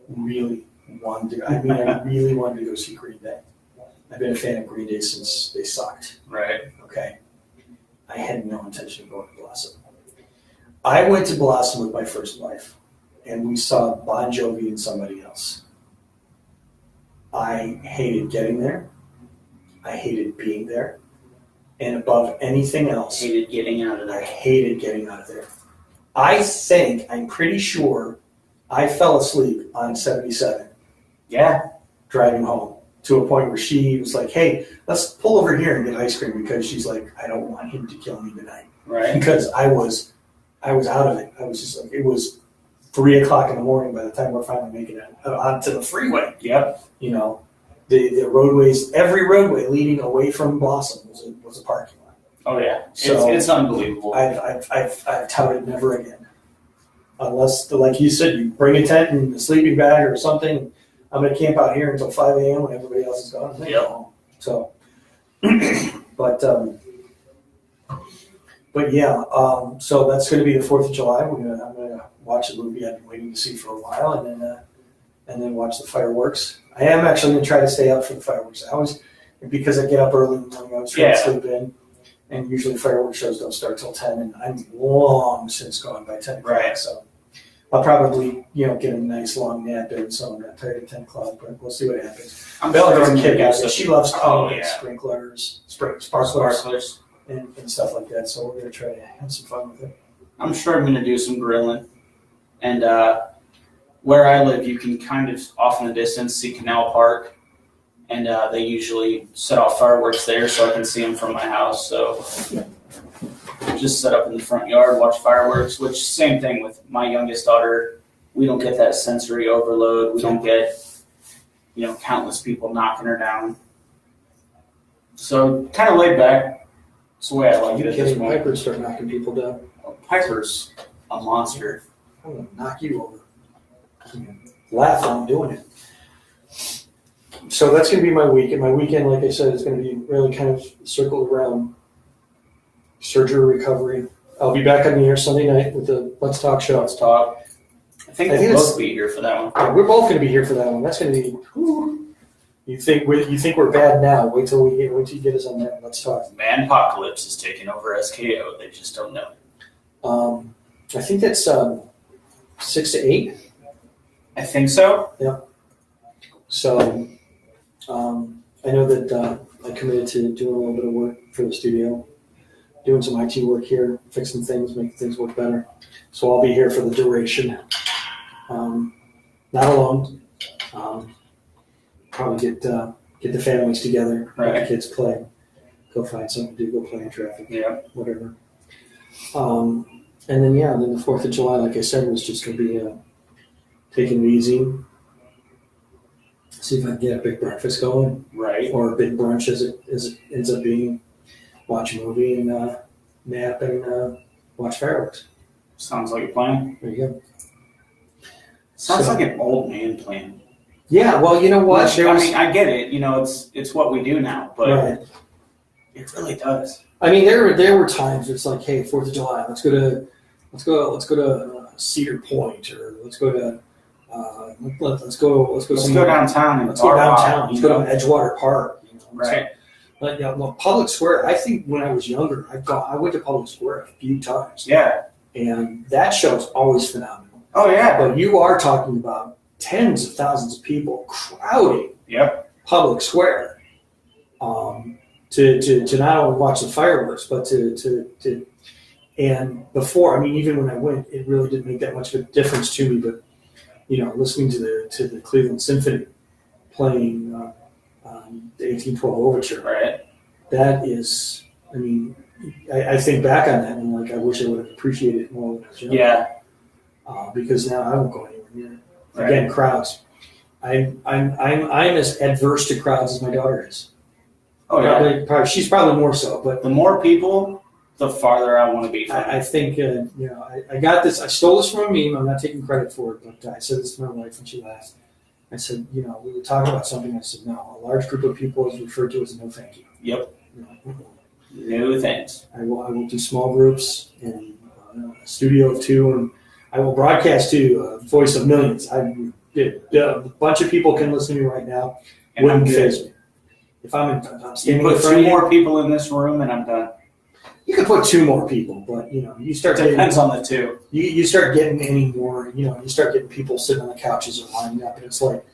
Really wanted to. I really wanted to go see Green Day. I've been a fan of Green Day since they sucked. Right. Okay. I had no intention of going to Blossom. I went to Blossom with my first wife, and we saw Bon Jovi and somebody else. I hated getting there. I hated being there. And above anything else, Hated getting out of I there. hated getting out of there. I'm pretty sure I fell asleep on 77 Yeah. driving home to a point where she was like, hey, let's pull over here and get ice cream because she's like, I don't want him to kill me tonight. Right. Because I was out of it. I was just like, it was 3 o'clock in the morning by the time we're finally making it onto the freeway. Yep. You know, the roadways, every roadway leading away from Blossom was a parking lot. Oh yeah. So it's unbelievable. I've touted never again. Unless, like you said, you bring a tent and a sleeping bag or something. I'm going to camp out here until 5 a.m. when everybody else is gone. And then go home. So, but yeah, so that's going to be the 4th of July. I'm going to watch a movie I've been waiting to see for a while, and then watch the fireworks. I am actually going to try to stay up for the fireworks. Because I get up early in the morning, I was trying to sleep in, and usually fireworks shows don't start till 10, and I'm long since gone by 10 o'clock. Right. So I'll probably, get a nice long nap in, so I'm not tired at 10 o'clock, but we'll see what happens. I'm Belle sure has a I'm kid gonna out do there. some- She loves calling yeah. sparklers, Sparklers. and stuff like that, so we're going to try to have some fun with it. I'm sure I'm going to do some grilling. And where I live, you can kind of off in the distance see Canal Park. And they usually set off fireworks there so I can see them from my house. So just set up in the front yard, watch fireworks, which same thing with my youngest daughter. We don't get that sensory overload. We don't get, countless people knocking her down. So kind of laid back. That's the way I like it at this point. Piper start knocking people down. Piper's a monster. I'm going to knock you over. Laugh while I'm doing it. So that's going to be my week. And my weekend, like I said, is going to be really kind of circled around surgery recovery. I'll be back on the air Sunday night with the Let's Talk show. Let's talk. I think we'll both be here for that one. Yeah, we're both going to be here for that one. That's going to be. Whew. You think we're bad now? Wait till you get us on that. Let's talk. Manpocalypse is taking over SKO. They just don't know. I think that's 6 to 8. I think so. Yeah. So. I know that I committed to doing a little bit of work for the studio, doing some IT work here, fixing things, making things work better. So I'll be here for the duration. Not alone. Probably get the families together, let the kids play, go find something to do, go play in traffic, whatever. And then the 4th of July, like I said, was just going to be taking it easy. See if I can get a big breakfast going, right? Or a big brunch as it ends up being. Watch a movie and nap and watch fireworks. Sounds like a plan. There you go. Sounds like an old man plan. Yeah, well, you know what? I get it. It's what we do now, but right. It really does. I mean, there were times it's like, hey, 4th of July, let's go to Cedar Point, or let's go to. Let's go downtown. Let's go downtown. Let's go to Edgewater Park. Right. So, Public Square. I think when I was younger, I went to Public Square a few times. Yeah. And that show is always phenomenal. Oh yeah. But you are talking about tens of thousands of people crowding. Yep. Public Square. To not only watch the fireworks, but to and before. I mean, even when I went, it really didn't make that much of a difference to me, but. Listening to the Cleveland Symphony playing the 1812 Overture. Right. That is, I think back on that and I wish I would have appreciated it more when I was younger. Yeah. Because now I won't go anywhere near it. Right. Again, crowds. I'm as adverse to crowds as my daughter is. Oh yeah. Probably she's probably more so, but the more people, the farther I want to be from I think, I got this. I stole this from a meme. I'm not taking credit for it, but I said this to my wife and she laughed. I said, we were talking about something. I said, no, a large group of people is referred to as no thank you. Yep. New things. I will do small groups and a studio of 2, and I will broadcast to a voice of millions. A bunch of people can listen to me right now. And Wouldn't I'm phase me. If I'm You standing put in front 2 of you, more people in this room, and I'm done. you could put 2 more people, but you start Depends getting, on the 2. you start getting any more. You start getting people sitting on the couches or lining up, and it's like,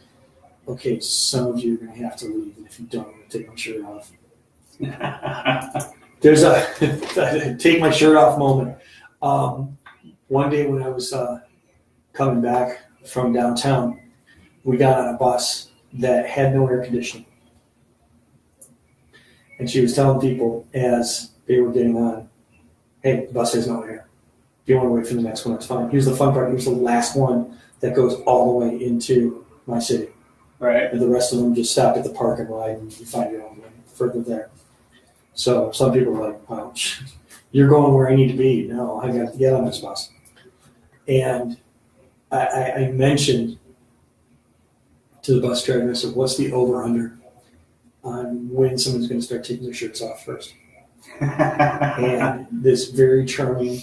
okay, some of you are going to have to leave, and if you don't, I'm going to take my shirt off. There's a take my shirt off moment. One day when I was coming back from downtown, we got on a bus that had no air conditioning. And she was telling people as they were getting on, hey, the bus has no air. If you want to wait for the next one, that's fine. Here's the fun part. Here's the last one that goes all the way into my city. Right. And the rest of them just stop at the park and ride, and you find your own way further there. So some people are like, wow, you're going where I need to be. No, I got to get on this bus. And I mentioned to the bus driver, I said, what's the over-under on when someone's going to start taking their shirts off first? And this very charming,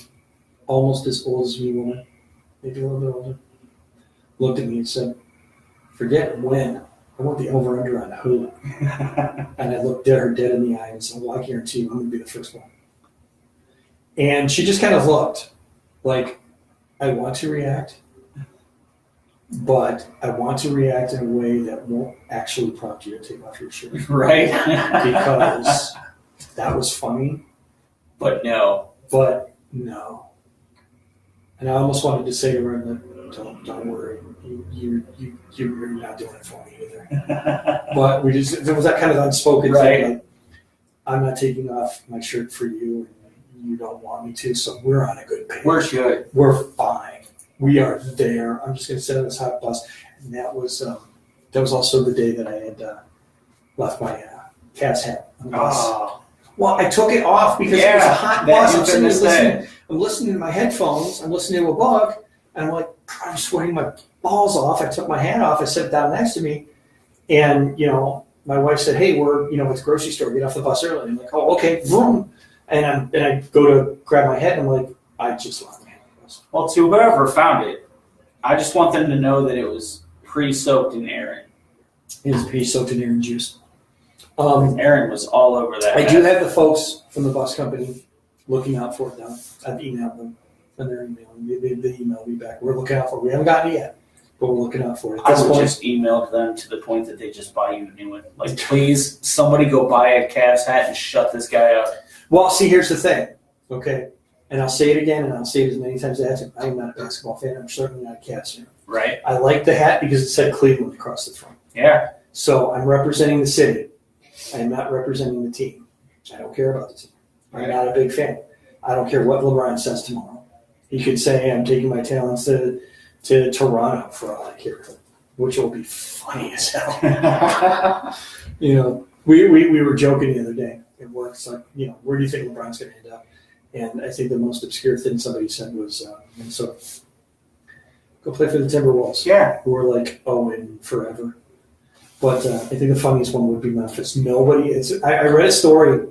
almost as old as me woman, maybe a little bit older, looked at me and said, forget when. I want the over-under on who. And I looked at her dead in the eye and said, well, I guarantee you I'm going to be the first one. And she just kind of looked like, I want to react, but I want to react in a way that won't actually prompt you to take off your shirt. Right. Because that was funny. But no. And I almost wanted to say to her, don't worry. You're not doing it for me either. But there was that kind of unspoken thing, like, I'm not taking off my shirt for you, and you don't want me to, so we're on a good page. We're good. We're fine. We are there. I'm just going to sit on this hot bus. And that was also the day that I had left my cat's hat on the bus. Oh. Well, I took it off because it was a hot bus. I'm listening to my headphones. I'm listening to a book. And I'm like, I'm sweating my balls off. I took my hat off. I sat down next to me. And, my wife said, hey, we're, at the grocery store. Get off the bus early. And I'm like, oh, okay. Vroom. And I go to grab my hat. And I'm like, I just left my hat on the bus. Well, to whoever found it, I just want them to know that it was pre-soaked in Aaron. It was pre-soaked in Aaron juice. Aaron was all over that. I do have the folks from the bus company looking out for it now. I've emailed them. And they're emailing me. They emailed me back. We're looking out for it. We haven't gotten it yet, but we're looking out for it. I would just emailed them to the point that they just buy you a new one. Like, please, somebody go buy a Cavs hat and shut this guy up. Well, see, here's the thing, okay? And I'll say it again, and I'll say it as many times as I am not a basketball fan. I'm certainly not a Cavs fan. Right. I like the hat because it said Cleveland across the front. Yeah. So I'm representing the city. I'm not representing the team. I don't care about the team. I'm not a big fan. I don't care what LeBron says tomorrow. He could say, I'm taking my talents to Toronto for all I care, which will be funny as hell. We were joking the other day at work. It's like, where do you think LeBron's going to end up? And I think the most obscure thing somebody said was, Minnesota. Go play for the Timberwolves. Yeah. Who are like, in forever. But I think the funniest one would be Memphis. I read a story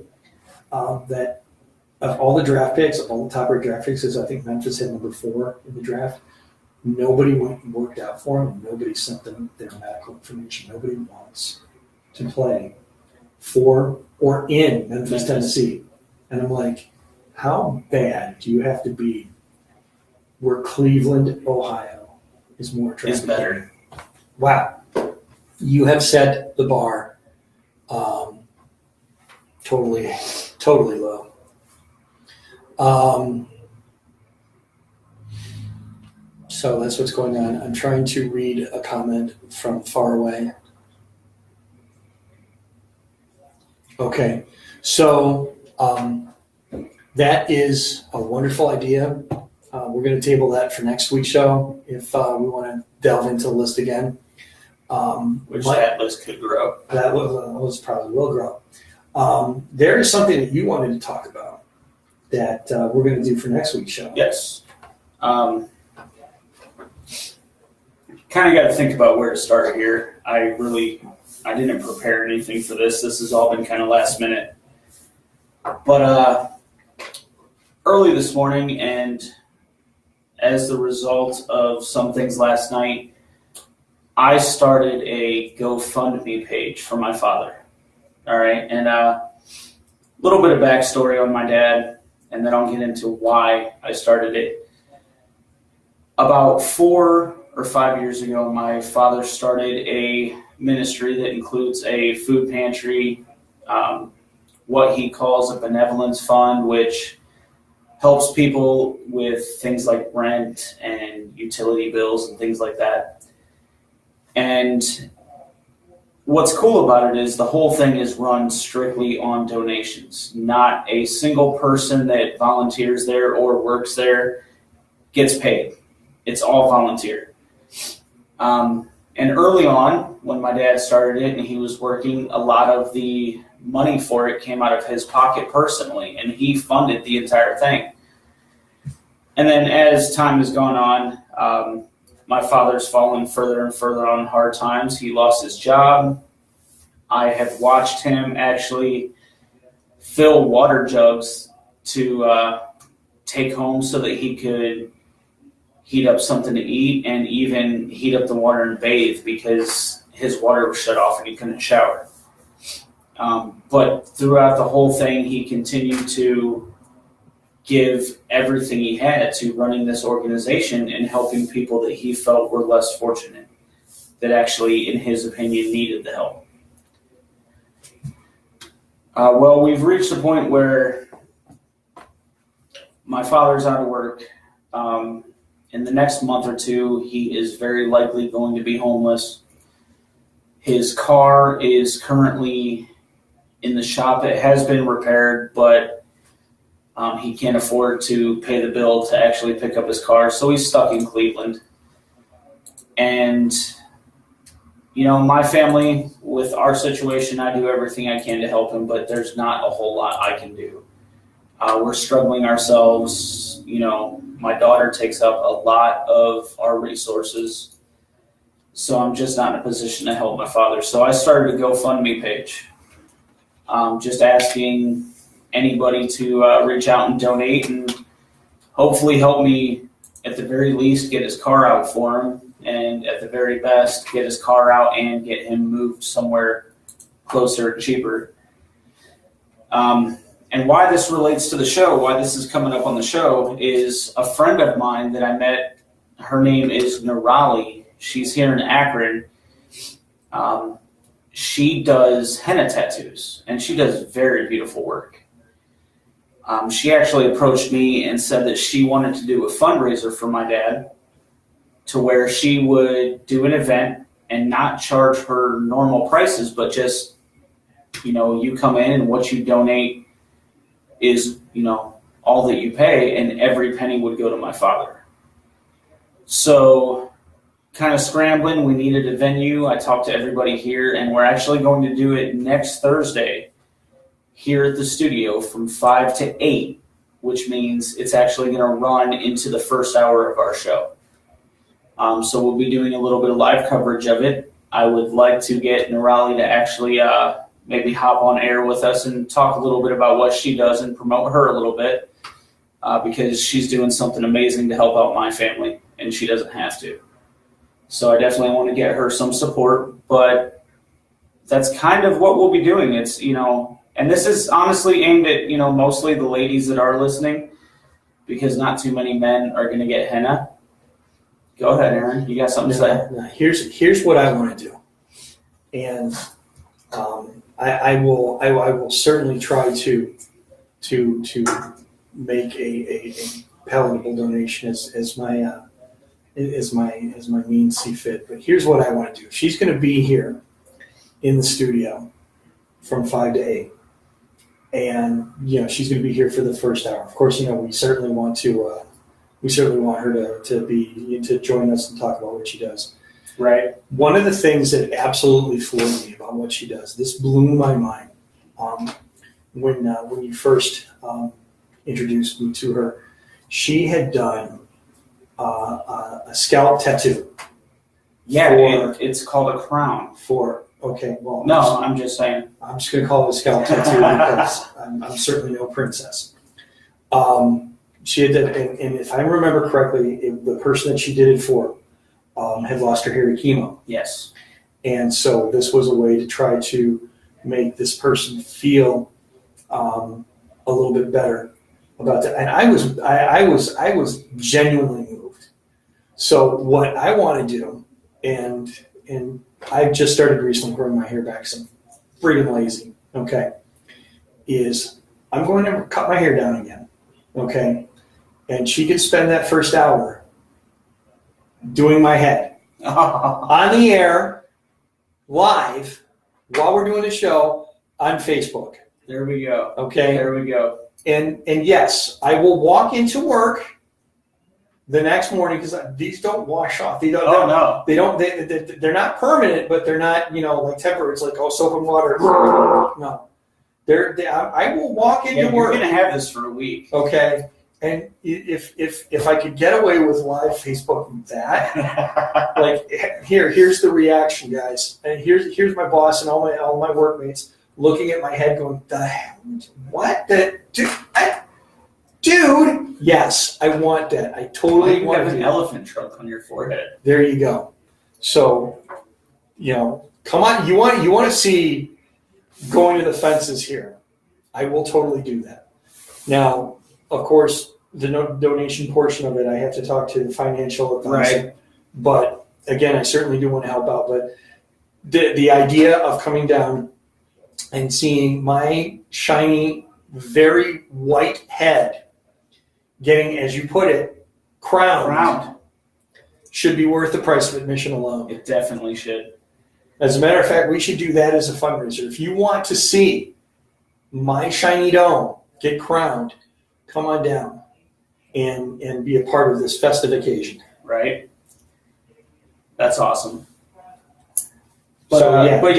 that of all the draft picks, of all the top-rated draft picks, I think Memphis had number 4 in the draft. Nobody went and worked out for them, and nobody sent them their medical information. Nobody wants to play for or in Memphis, Tennessee. And I'm like, how bad do you have to be where Cleveland, Ohio is more attractive? Is better. Wow. You have set the bar totally low. So that's what's going on. I'm trying to read a comment from far away. Okay, so that is a wonderful idea. We're going to table that for next week's show if we want to delve into the list again. That list could grow. That list probably will grow. There is something that you wanted to talk about that we're going to do for next week's show. Yes. Kind of got to think about where to start here. I didn't prepare anything for this. This has all been kind of last minute. But early this morning, and as the result of some things last night, I started a GoFundMe page for my father. All right, and a little bit of backstory on my dad, and then I'll get into why I started it. About 4 or 5 years ago, my father started a ministry that includes a food pantry, what he calls a benevolence fund, which helps people with things like rent and utility bills and things like that. And what's cool about it is the whole thing is run strictly on donations. Not a single person that volunteers there or works there gets paid. It's all volunteer. And early on, when my dad started it and he was working, a lot of the money for it came out of his pocket personally, and he funded the entire thing. And then as time has gone on, my father's fallen further and further on hard times. He lost his job. I have watched him actually fill water jugs to take home so that he could heat up something to eat, and even heat up the water and bathe because his water was shut off and he couldn't shower. But throughout the whole thing, he continued to give everything he had to running this organization and helping people that he felt were less fortunate, that actually, in his opinion, needed the help. Well, we've reached a point where my father's out of work. In the next month or two, he is very likely going to be homeless. His car is currently in the shop. It has been repaired, but he can't afford to pay the bill to actually pick up his car, so he's stuck in Cleveland. And, you know, my family, with our situation, I do everything I can to help him, but there's not a whole lot I can do. We're struggling ourselves. You know, my daughter takes up a lot of our resources, so I'm just not in a position to help my father. So I started a GoFundMe page, just asking anybody to reach out and donate and hopefully help me, at the very least, get his car out for him, and at the very best, get his car out and get him moved somewhere closer and cheaper. And why this relates to the show, why this is coming up on the show, is a friend of mine that I met. Her name is Nurali. She's here in Akron. She does henna tattoos, and she does very beautiful work. She actually approached me and said that she wanted to do a fundraiser for my dad, to where she would do an event and not charge her normal prices, but just, you know, you come in and what you donate is, you know, all that you pay, and every penny would go to my father. So, kind of scrambling, we needed a venue. I talked to everybody here, and we're actually going to do it next Thursday here at the studio from 5 to 8, which means it's actually going to run into the first hour of our show. So we'll be doing a little bit of live coverage of it. I would like to get Nurali to actually maybe hop on air with us and talk a little bit about what she does and promote her a little bit, because she's doing something amazing to help out my family, and she doesn't have to. So I definitely want to get her some support, but that's kind of what we'll be doing. It's, you know, and this is honestly aimed at, you know, mostly the ladies that are listening, because not too many men are going to get henna. Go ahead, Aaron. You got something to say? No, here's what I want to do, and I will certainly try to make a palatable donation as my means see fit. But here's what I want to do. She's going to be here in the studio from 5 to 8, and you know she's going to be here for the first hour. Of course, you know we certainly want her to join us and talk about what she does. Right. One of the things that absolutely floored me about what she does, this blew my mind, when you first introduced me to her. She had done a scalp tattoo. Yeah, it's called a crown. For Okay, well, No, I'm just saying. I'm just going to call it a scalp tattoo because I'm certainly no princess. She had that, and if I remember correctly, the person that she did it for had lost her hair to chemo. Yes. And so this was a way to try to make this person feel a little bit better about that. And I was genuinely moved. So what I want to do, and I've just started recently growing my hair back because I'm freaking lazy, okay, is I'm going to cut my hair down again, okay? And she could spend that first hour doing my head on the air, live, while we're doing the show on Facebook. There we go. Okay? There we go. And yes, I will walk into work the next morning because these don't wash off. They don't. Oh, no. They don't. They're not permanent, but they're not. Like temporary. It's like soap and water. No. I will walk into work. You're gonna have this for a week. Okay. And if I could get away with live Facebook with that, like here's the reaction, guys, and here's my boss and all my workmates looking at my head, going, "The hell? What? Dude, yes, I want that. I totally want have an elephant trunk on your forehead." There you go. So, come on. You want to see going to the fences here? I will totally do that. Now, of course, the donation portion of it, I have to talk to the financial advisor. Right. But again, I certainly do want to help out. But the idea of coming down and seeing my shiny, very white head getting, as you put it, crowned should be worth the price of admission alone. It definitely should. As a matter of fact, we should do that as a fundraiser. If you want to see my shiny dome get crowned, come on down and be a part of this festive occasion. Right. That's awesome. But, But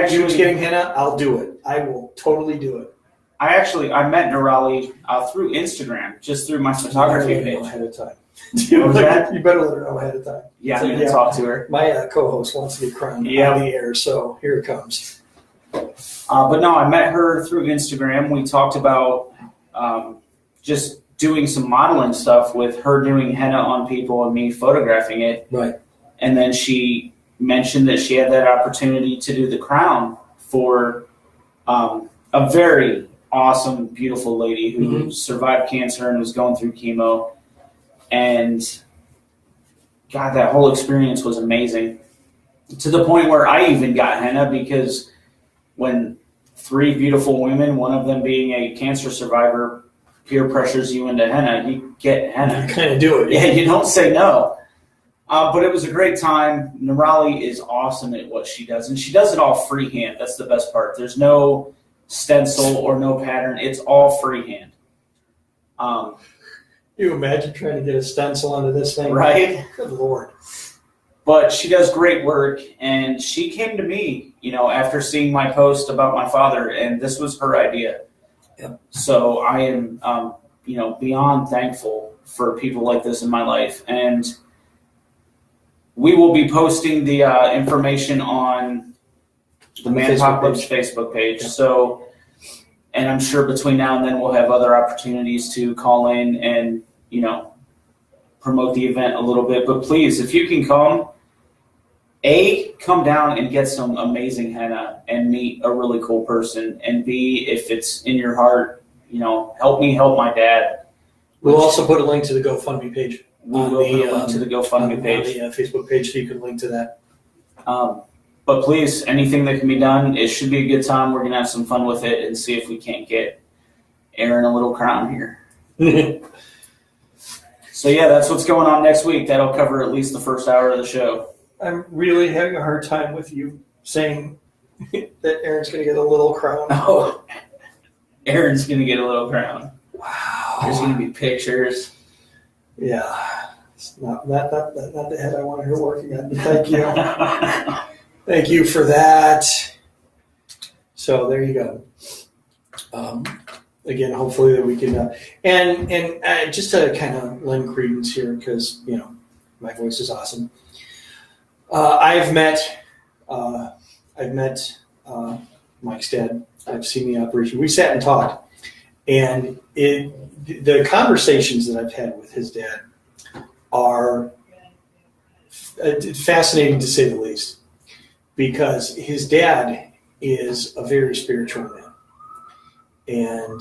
Dude's getting henna, I'll do it. I will totally do it. I met Nirali through Instagram, just through my photography page. Ahead of time. What was that? You better let her know ahead of time. Yeah, I'm going to talk to her. My co-host wants to get crowned on the air, so here it comes. But no, I met her through Instagram. We talked about just doing some modeling stuff with her doing henna on people and me photographing it. Right. And then she mentioned that she had that opportunity to do the crown for a very awesome, beautiful lady who survived cancer and was going through chemo. And God, that whole experience was amazing. To the point where I even got henna, because when 3 beautiful women, one of them being a cancer survivor, peer pressures you into henna, you get henna. You kind of do it. Yeah, you don't say no. But it was a great time. Nirali is awesome at what she does. And she does it all freehand. That's the best part. There's no stencil or no pattern. It's all freehand. You imagine trying to get a stencil onto this thing? Right? Good Lord. But she does great work. And she came to me, after seeing my post about my father. And this was her idea. Yep. So I am, beyond thankful for people like this in my life. And we will be posting the information on the Manpocalypse Facebook page. Yeah. So, and I'm sure between now and then we'll have other opportunities to call in and, promote the event a little bit. But please, if you can come, come down and get some amazing henna and meet a really cool person. And B, if it's in your heart, help me help my dad. We'll also put a link to the GoFundMe page. We will put a link to the GoFundMe page. On the Facebook page, so you can link to that. But please, anything that can be done, it should be a good time. We're going to have some fun with it and see if we can't get Aaron a little crown here. So, yeah, that's what's going on next week. That'll cover at least the first hour of the show. I'm really having a hard time with you saying that Aaron's going to get a little crown. Oh, Aaron's going to get a little crown. Wow. There's going to be pictures. Yeah. It's not the head I wanted her working on. Thank you. Thank you for that. So there you go. Again, hopefully that we can, and just to kind of lend credence here, because my voice is awesome. I've met I've met Mike's dad. I've seen the operation. We sat and talked, and the conversations that I've had with his dad are fascinating to say the least, because his dad is a very spiritual man, and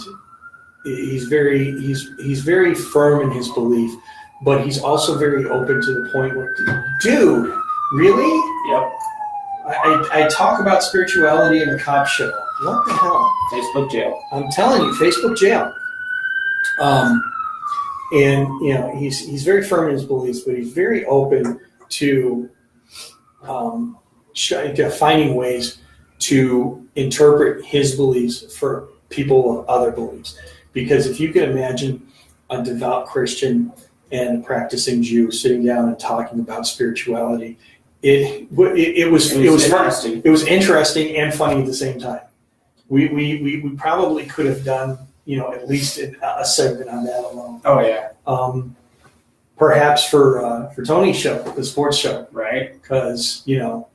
he's very firm in his belief, but he's also very open to the point where, dude, really? Yep. I talk about spirituality in the cop show. What the hell? Facebook jail. I'm telling you, Facebook jail. And you know, he's very firm in his beliefs, but he's very open to finding ways to interpret his beliefs for people of other beliefs. Because if you can imagine a devout Christian and a practicing Jew sitting down and talking about spirituality, it was interesting. It was interesting and funny at the same time. We probably could have done, you know, at least a segment on that alone. Oh yeah. Perhaps for Tony's show, the sports show, right? Because you know,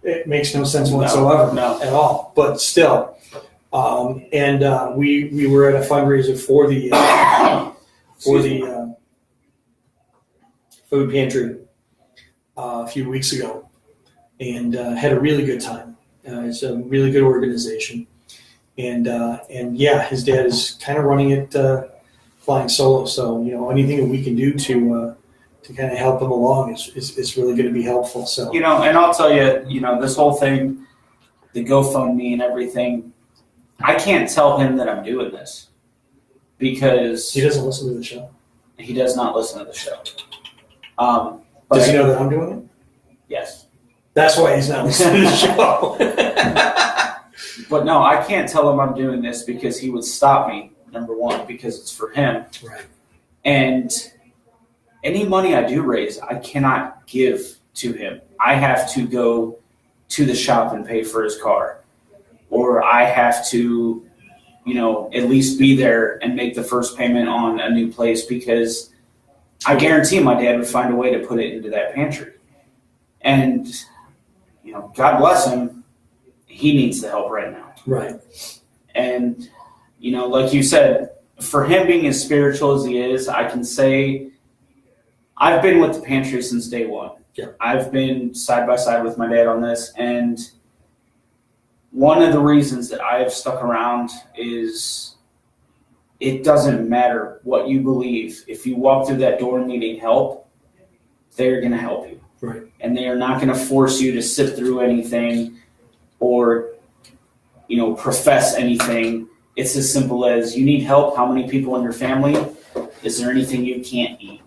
it makes no sense whatsoever at all. But still, we were at a fundraiser for the food pantry a few weeks ago, and had a really good time. It's a really good organization, and yeah, his dad is kind of running it flying solo. So you know, anything that we can do to kind of help him along is really going to be helpful. So you know, and I'll tell you, you know, this whole thing, the GoFundMe and everything, I can't tell him that I'm doing this because he doesn't listen to the show. He does not listen to the show. Does he know that I'm doing it? Yes. That's why he's not listening to the show. But no, I can't tell him I'm doing this because he would stop me, number one, because it's for him. Right. And any money I do raise, I cannot give to him. I have to go to the shop and pay for his car. Or I have to, you know, at least be there and make the first payment on a new place, because I guarantee my dad would find a way to put it into that pantry. And, you know, God bless him, he needs the help right now. Right. And, you know, like you said, for him being as spiritual as he is, I can say I've been with the pantry since day one. Yeah. I've been side by side with my dad on this, and one of the reasons that I have stuck around is it doesn't matter what you believe. If you walk through that door needing help, they're going to help you. Right. And they are not going to force you to sit through anything or, you know, profess anything. It's as simple as, you need help. How many people in your family? Is there anything you can't eat?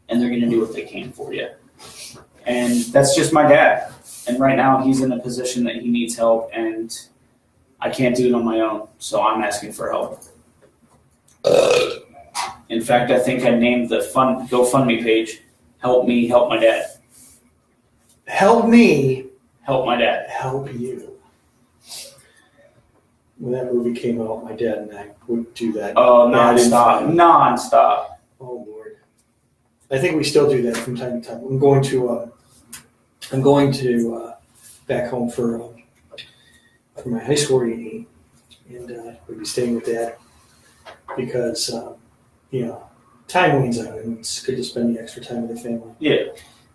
And they're going to do what they can for you. And that's just my dad. And right now he's in a position that he needs help, and I can't do it on my own. So I'm asking for help. In fact, I think I named the GoFundMe page, Help Me, Help My Dad. Help me. Help my dad. Help you. When that movie came out, my dad and I would do that. Oh, nonstop. Oh, Lord. I think we still do that from time to time. I'm going to back home for my high school reunion, and we'll be staying with Dad because you know, time wanes out, and it's good to spend the extra time with the family. Yeah.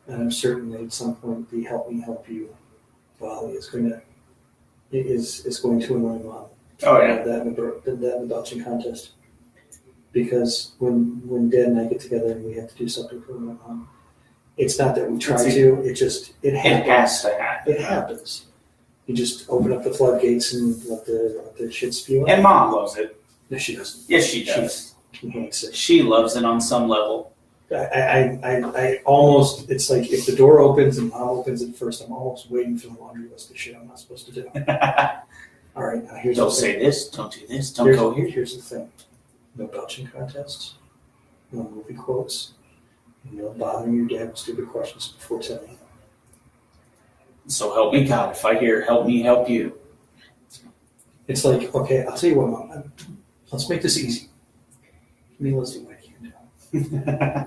And I'm certain that at some point the "Help Me, Help You" volley is going to annoy Mom. Oh yeah. That in the belching contest, because when Dad and I get together and we have to do something for my mom, it's not that we try to. It happens. It has to happen. It happens. You just open up the floodgates and let the shit spew out. And Mom loves it. No, she doesn't. Yes, she does. She hates it. She loves it on some level. I almost, it's like if the door opens and Mom opens it first, I'm almost waiting for the laundry list of shit I'm not supposed to do. All right, now here's don't the say thing. this, don't do this, don't go here. Here's the thing. No belching contests, no movie quotes, no bothering your dad with stupid questions before 10 a.m. So help me God, if I hear help me, help you. It's like, okay, I'll tell you what, Mom, let's make this easy. Give me a list of what I can do.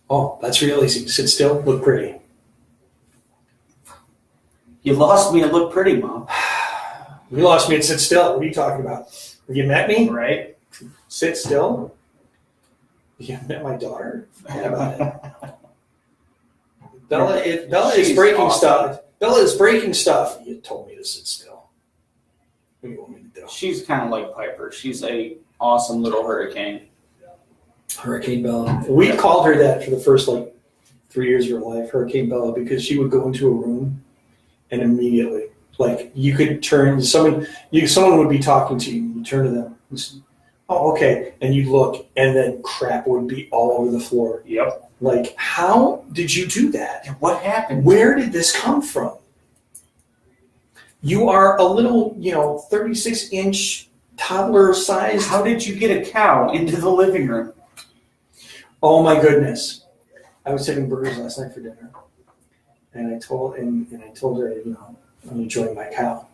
Oh, that's real easy. Sit still, look pretty. You lost me at look pretty, Mom. You lost me at sit still. What are you talking about? Have you met me? Right? Sit still? You haven't met my daughter? Forget about it. Bella is breaking awesome. stuff. Bella is breaking stuff. You told me to sit still. What do you want me to do? She's kind of like Piper. She's a awesome little hurricane. Hurricane Bella. We called her that for the first 3 years of her life, Hurricane Bella, because she would go into a room and immediately, you could turn someone would be talking to you, and you turn to them and say, oh, okay, and you look, and then crap would be all over the floor. Yep. How did you do that? What happened? Where did this come from? You are a little, 36-inch toddler size. How did you get a cow into the living room? Oh my goodness! I was having burgers last night for dinner, and I told her, I'm enjoying my cow,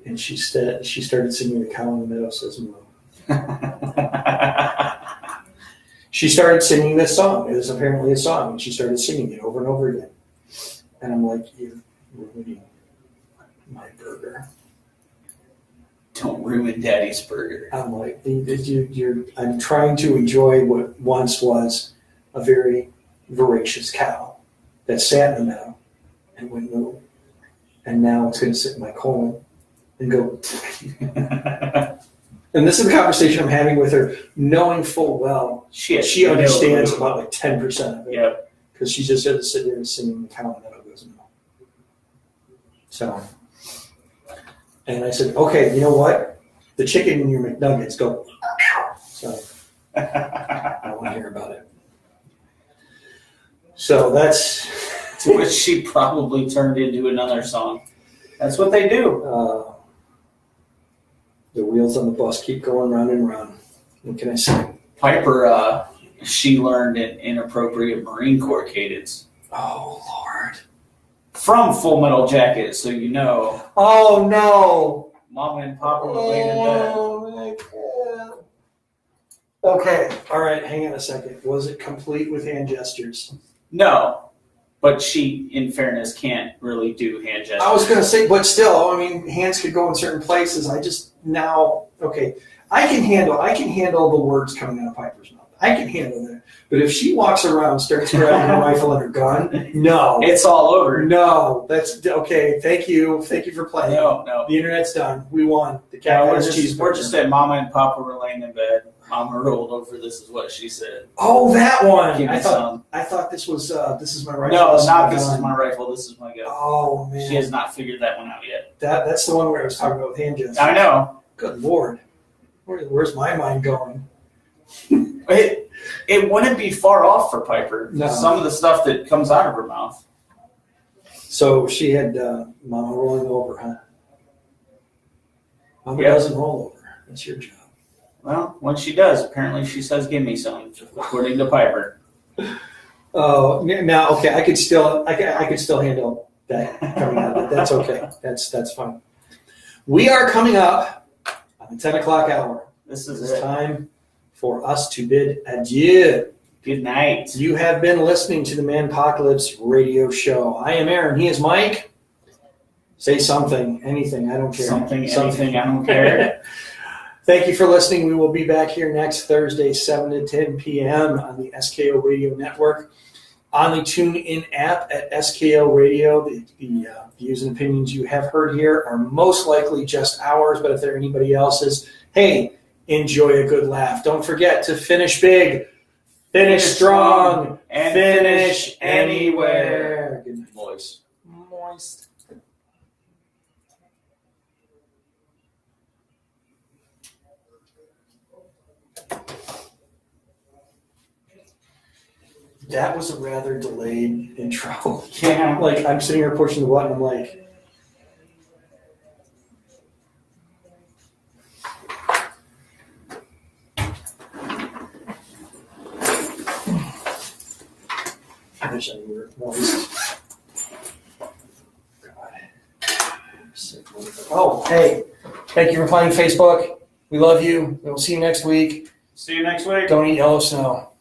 and she started singing "The Cow in the Meadow Says Moo." She started singing this song. It was apparently a song, and she started singing it over and over again. And I'm like, you're ruining my burger. Don't ruin Daddy's burger. I'm like, I'm trying to enjoy what once was a very voracious cow that sat in the meadow and wouldn't move. And now it's going to sit in my colon and go. And this is the conversation I'm having with her, knowing full well she understands about 10% of it. Yep. Because she just had to sit there and sing the cow in the meadow goes no. So, and I said, okay, you know what? The chicken in your McNuggets go. So, I don't want to hear about it. So that's. To which she probably turned into another song. That's what they do. The wheels on the bus keep going round and round. What can I say? Piper, she learned an inappropriate Marine Corps cadence. Oh, Lord. From Full Metal Jacket, so you know. Oh, no. Mama and Papa were laying in bed. Oh, my God. Okay. All right. Hang on a second. Was it complete with hand gestures? No. But she, in fairness, can't really do hand gestures. I was going to say, but still, hands could go in certain places. I can handle the words coming out of Piper's mouth. I can handle that. But if she walks around and starts grabbing her rifle and her gun, no. It's all over. No. That's okay. Thank you. Thank you for playing. No. The internet's done. We won. The cat has cheeseburger. We're just at Mama and Papa were laying in bed. Mama rolled over. This is what she said. Oh, that one. Give me some. I thought this was this is my rifle. No, not this is my rifle. This is my gun. Oh man. She has not figured that one out yet. That's the one where I was talking about with hand gestures. I know. Good Lord. Where's my mind going? It wouldn't be far off for Piper. No. Some of the stuff that comes out of her mouth. So she had Mama rolling over, huh? Mama Yep. doesn't roll over. That's your job. Well, when she does, apparently she says, "Give me some," according to Piper. Oh, now okay. I could still handle that coming out. But that's okay. That's fine. We are coming up on the 10 o'clock hour. This is It's it. time for us to bid adieu. Good night. You have been listening to the Manpocalypse Radio Show. I am Aaron. He is Mike. Say something, anything. I don't care. Anything. I don't care. Thank you for listening. We will be back here next Thursday, 7 to 10 p.m. on the SKO Radio Network. On the TuneIn app at SKO Radio, the views and opinions you have heard here are most likely just ours, but if they're anybody else's, hey, enjoy a good laugh. Don't forget to finish big, finish strong, and finish anywhere. Good night. Moist. That was a rather delayed intro. Yeah. I'm sitting here pushing the button. I'm like, I wish I were moist. Oh, hey, thank you for playing Facebook. We love you. We'll see you next week. See you next week. Don't eat yellow snow.